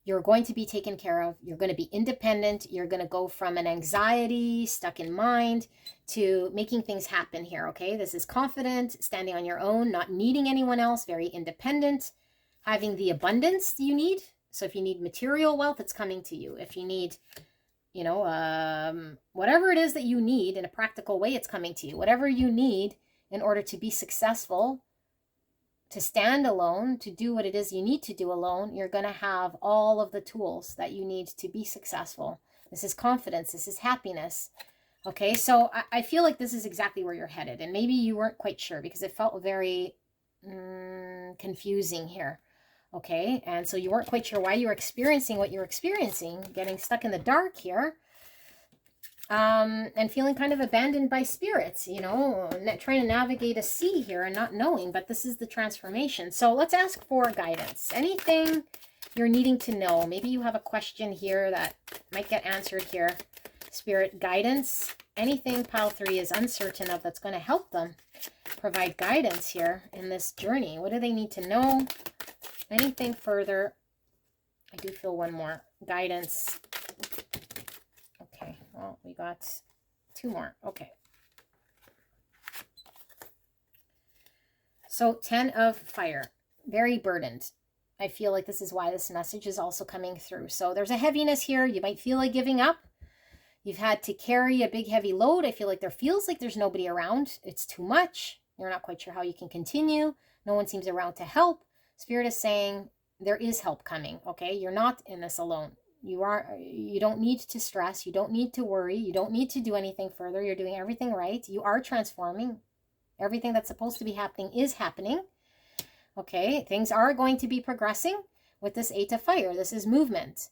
you're going to be taken care of. You're going to be independent. You're going to go from an anxiety, stuck in mind, to making things happen here, okay? This is confident, standing on your own, not needing anyone else, very independent, having the abundance you need. So if you need material wealth, it's coming to you. If you need, you know, whatever it is that you need in a practical way, it's coming to you. Whatever you need in order to be successful, to stand alone, to do what it is you need to do alone, you're going to have all of the tools that you need to be successful. This is confidence. This is happiness. Okay, so I feel like this is exactly where you're headed. And maybe you weren't quite sure because it felt very confusing here. Okay, and so you weren't quite sure why you were experiencing what you're experiencing, getting stuck in the dark here. And feeling kind of abandoned by spirits, you know, trying to navigate a sea here and not knowing, but this is the transformation. So let's ask for guidance. Anything you're needing to know. Maybe you have a question here that might get answered here. Spirit guidance. Anything pile 3 is uncertain of that's going to help them provide guidance here in this journey. What do they need to know? Anything further? I do feel one more. Guidance. Okay, well, we got 2 more. Okay. So 10 of fire, very burdened. I feel like this is why this message is also coming through. So there's a heaviness here. You might feel like giving up. You've had to carry a big heavy load. I feel like there feels like there's nobody around. It's too much. You're not quite sure how you can continue. No one seems around to help. Spirit is saying there is help coming, okay? You're not in this alone. You don't need to stress. You don't need to worry. You don't need to do anything further. You're doing everything right. You are transforming. Everything that's supposed to be happening is happening. Okay, things are going to be progressing with this 8 of fire. This is movement.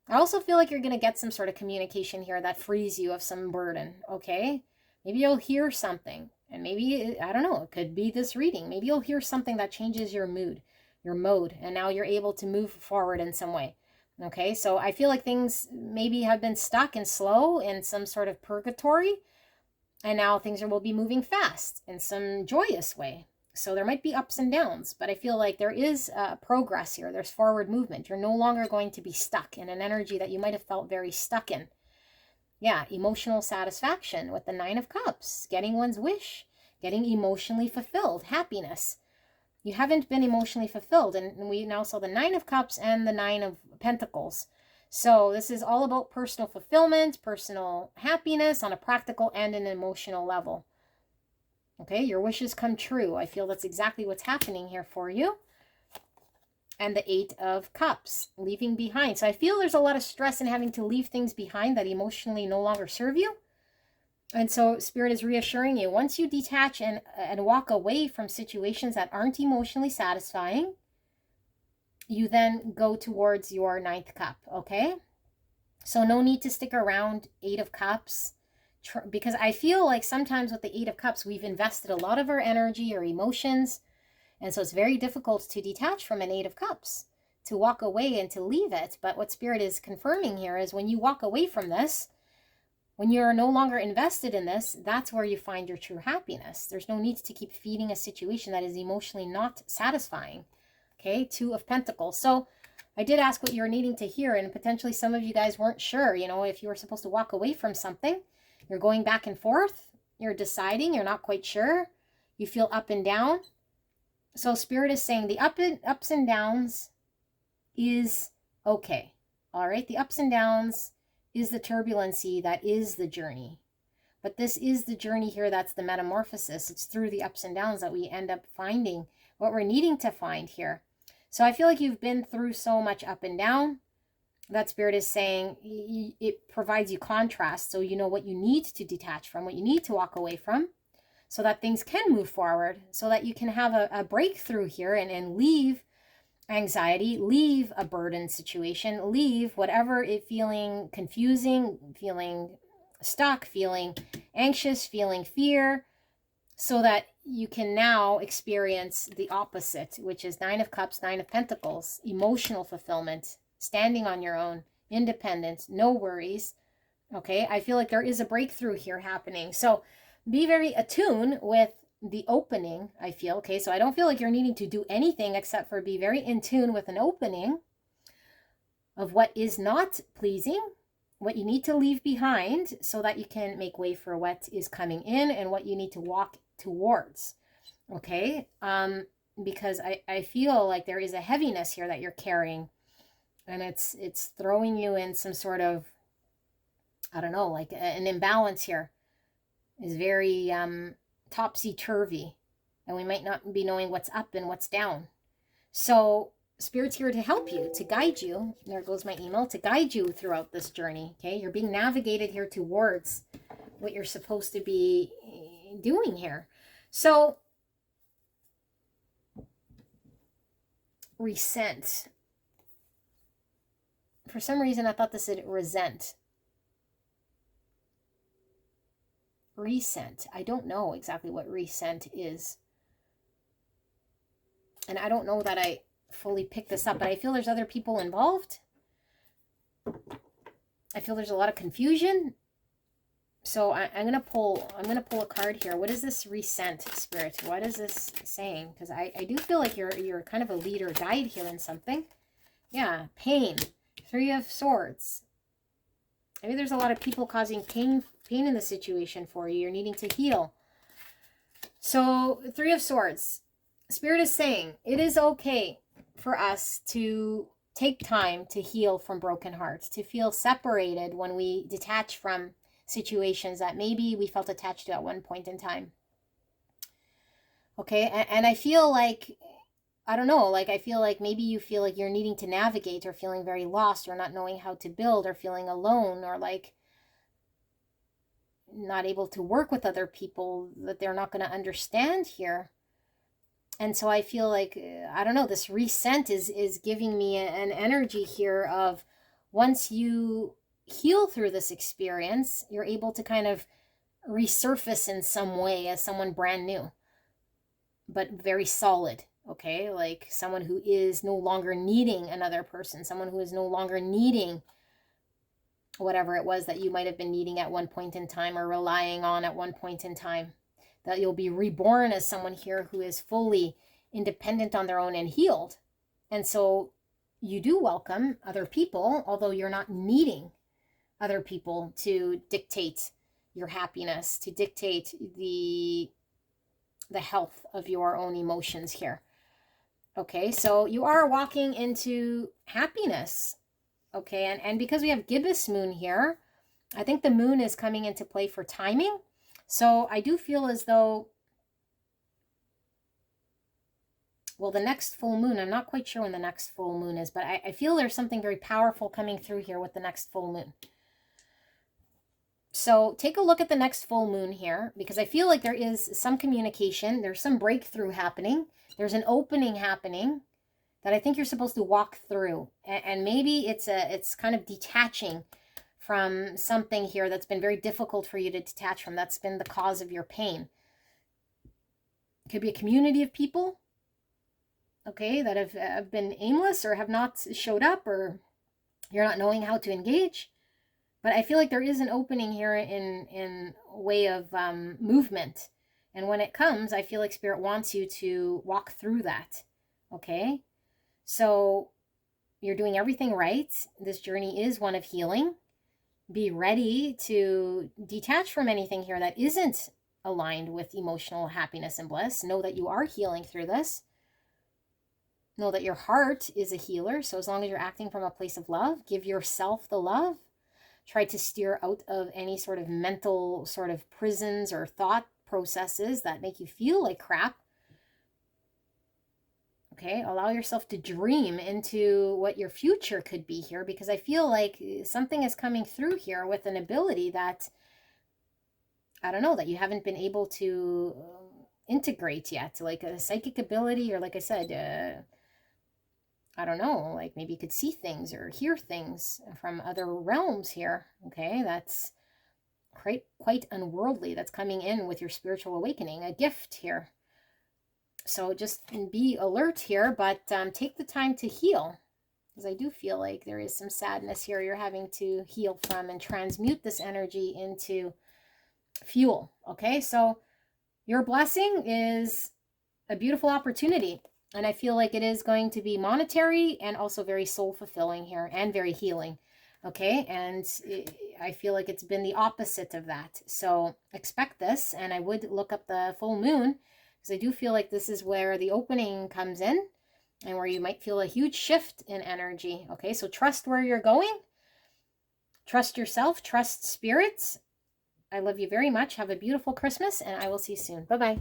I also feel like you're going to get some sort of communication here that frees you of some burden, okay? Maybe you'll hear something, and maybe, I don't know, it could be this reading. Maybe you'll hear something that changes your mood, your mode, and now you're able to move forward in some way, okay? So I feel like things maybe have been stuck and slow in some sort of purgatory, and now things will be moving fast in some joyous way. So there might be ups and downs, but I feel like there is progress here. There's forward movement. You're no longer going to be stuck in an energy that you might have felt very stuck in. Yeah, emotional satisfaction with the 9 of Cups, getting one's wish, getting emotionally fulfilled, happiness. You haven't been emotionally fulfilled, and we now saw the 9 of Cups and the 9 of Pentacles. So this is all about personal fulfillment, personal happiness on a practical and an emotional level. Okay, your wishes come true. I feel that's exactly what's happening here for you. And the 8 of Cups, leaving behind. So I feel there's a lot of stress in having to leave things behind that emotionally no longer serve you. And so Spirit is reassuring you, once you detach and walk away from situations that aren't emotionally satisfying, you then go towards your 9th cup, okay? So no need to stick around 8 of Cups. Because I feel like sometimes with the 8 of Cups, we've invested a lot of our energy or emotions. And so it's very difficult to detach from an 8 of Cups, to walk away and to leave it. But what Spirit is confirming here is when you walk away from this, when you're no longer invested in this, that's where you find your true happiness. There's no need to keep feeding a situation that is emotionally not satisfying. Okay, 2 of Pentacles. So I did ask what you're needing to hear, and potentially some of you guys weren't sure, you know, if you were supposed to walk away from something. You're going back and forth. You're deciding. You're not quite sure. You feel up and down. So Spirit is saying the ups and downs is okay. All right. The ups and downs is the turbulency that is the journey. But this is the journey here. That's the metamorphosis. It's through the ups and downs that we end up finding what we're needing to find here. So I feel like you've been through so much up and down. That Spirit is saying it provides you contrast, so you know what you need to detach from, what you need to walk away from, so that things can move forward, so that you can have a breakthrough here and leave anxiety, leave a burden situation, leave whatever it feeling confusing, feeling stuck, feeling anxious, feeling fear, so that you can now experience the opposite, which is 9 of Cups, 9 of Pentacles, emotional fulfillment, standing on your own, independence, no worries. Okay, I feel like there is a breakthrough here happening. So be very attuned with the opening, I feel. Okay, so I don't feel like you're needing to do anything except for be very in tune with an opening of what is not pleasing, what you need to leave behind, so that you can make way for what is coming in and what you need to walk towards. Okay, because I feel like there is a heaviness here that you're carrying. And it's throwing you in some sort of, I don't know, like an imbalance here. Is very topsy-turvy. And we might not be knowing what's up and what's down. So Spirit's here to help you, to guide you. There goes my email. To guide you throughout this journey. Okay, you're being navigated here towards what you're supposed to be doing here. So resent. For some reason, I thought this said resent. Resent. I don't know exactly what resent is. And I don't know that I fully picked this up, but I feel there's other people involved. I feel there's a lot of confusion. So I'm gonna pull a card here. What is this resent, Spirit? What is this saying? Because I do feel like you're kind of a leader guide here in something. Yeah, pain. 3 of Swords. Maybe there's a lot of people causing pain in the situation for you. You're needing to heal. So, Three of Swords. Spirit is saying it is okay for us to take time to heal from broken hearts, to feel separated when we detach from situations that maybe we felt attached to at one point in time. Okay, and I feel like, I don't know, like I feel like maybe you feel like you're needing to navigate or feeling very lost or not knowing how to build or feeling alone or like not able to work with other people, that they're not going to understand here. And so I feel like, I don't know, this recent is giving me an energy here of once you heal through this experience, you're able to kind of resurface in some way as someone brand new, but very solid. Okay, like someone who is no longer needing another person, someone who is no longer needing whatever it was that you might have been needing at one point in time or relying on at one point in time. That you'll be reborn as someone here who is fully independent on their own and healed. And so you do welcome other people, although you're not needing other people to dictate your happiness, to dictate the health of your own emotions here. Okay, so you are walking into happiness. Okay, and because we have gibbous moon here, I think the moon is coming into play for timing. So I do feel as though, well, the next full moon, I'm not quite sure when the next full moon is, but I feel there's something very powerful coming through here with the next full moon. So take a look at the next full moon here, because I feel like there is some communication. There's some breakthrough happening. There's an opening happening that I think you're supposed to walk through. And maybe it's kind of detaching from something here that's been very difficult for you to detach from. That's been the cause of your pain. It could be a community of people, okay, that have been aimless or have not showed up, or you're not knowing how to engage. But I feel like there is an opening here in way of movement. And when it comes, I feel like Spirit wants you to walk through that, okay? So you're doing everything right. This journey is one of healing. Be ready to detach from anything here that isn't aligned with emotional happiness and bliss. Know that you are healing through this. Know that your heart is a healer. So as long as you're acting from a place of love, give yourself the love. Try to steer out of any sort of mental sort of prisons or thought processes that make you feel like crap. Okay, allow yourself to dream into what your future could be here, because I feel like something is coming through here with an ability that, I don't know, that you haven't been able to integrate yet, like a psychic ability, or like I said, I don't know, like maybe you could see things or hear things from other realms here, okay? That's quite unworldly. That's coming in with your spiritual awakening, a gift here. So just be alert here, but take the time to heal, because I do feel like there is some sadness here you're having to heal from and transmute this energy into fuel, okay? So your blessing is a beautiful opportunity. And I feel like it is going to be monetary and also very soul fulfilling here and very healing. Okay. And I feel like it's been the opposite of that. So expect this. And I would look up the full moon, because I do feel like this is where the opening comes in and where you might feel a huge shift in energy. Okay. So trust where you're going. Trust yourself. Trust spirits. I love you very much. Have a beautiful Christmas, and I will see you soon. Bye-bye.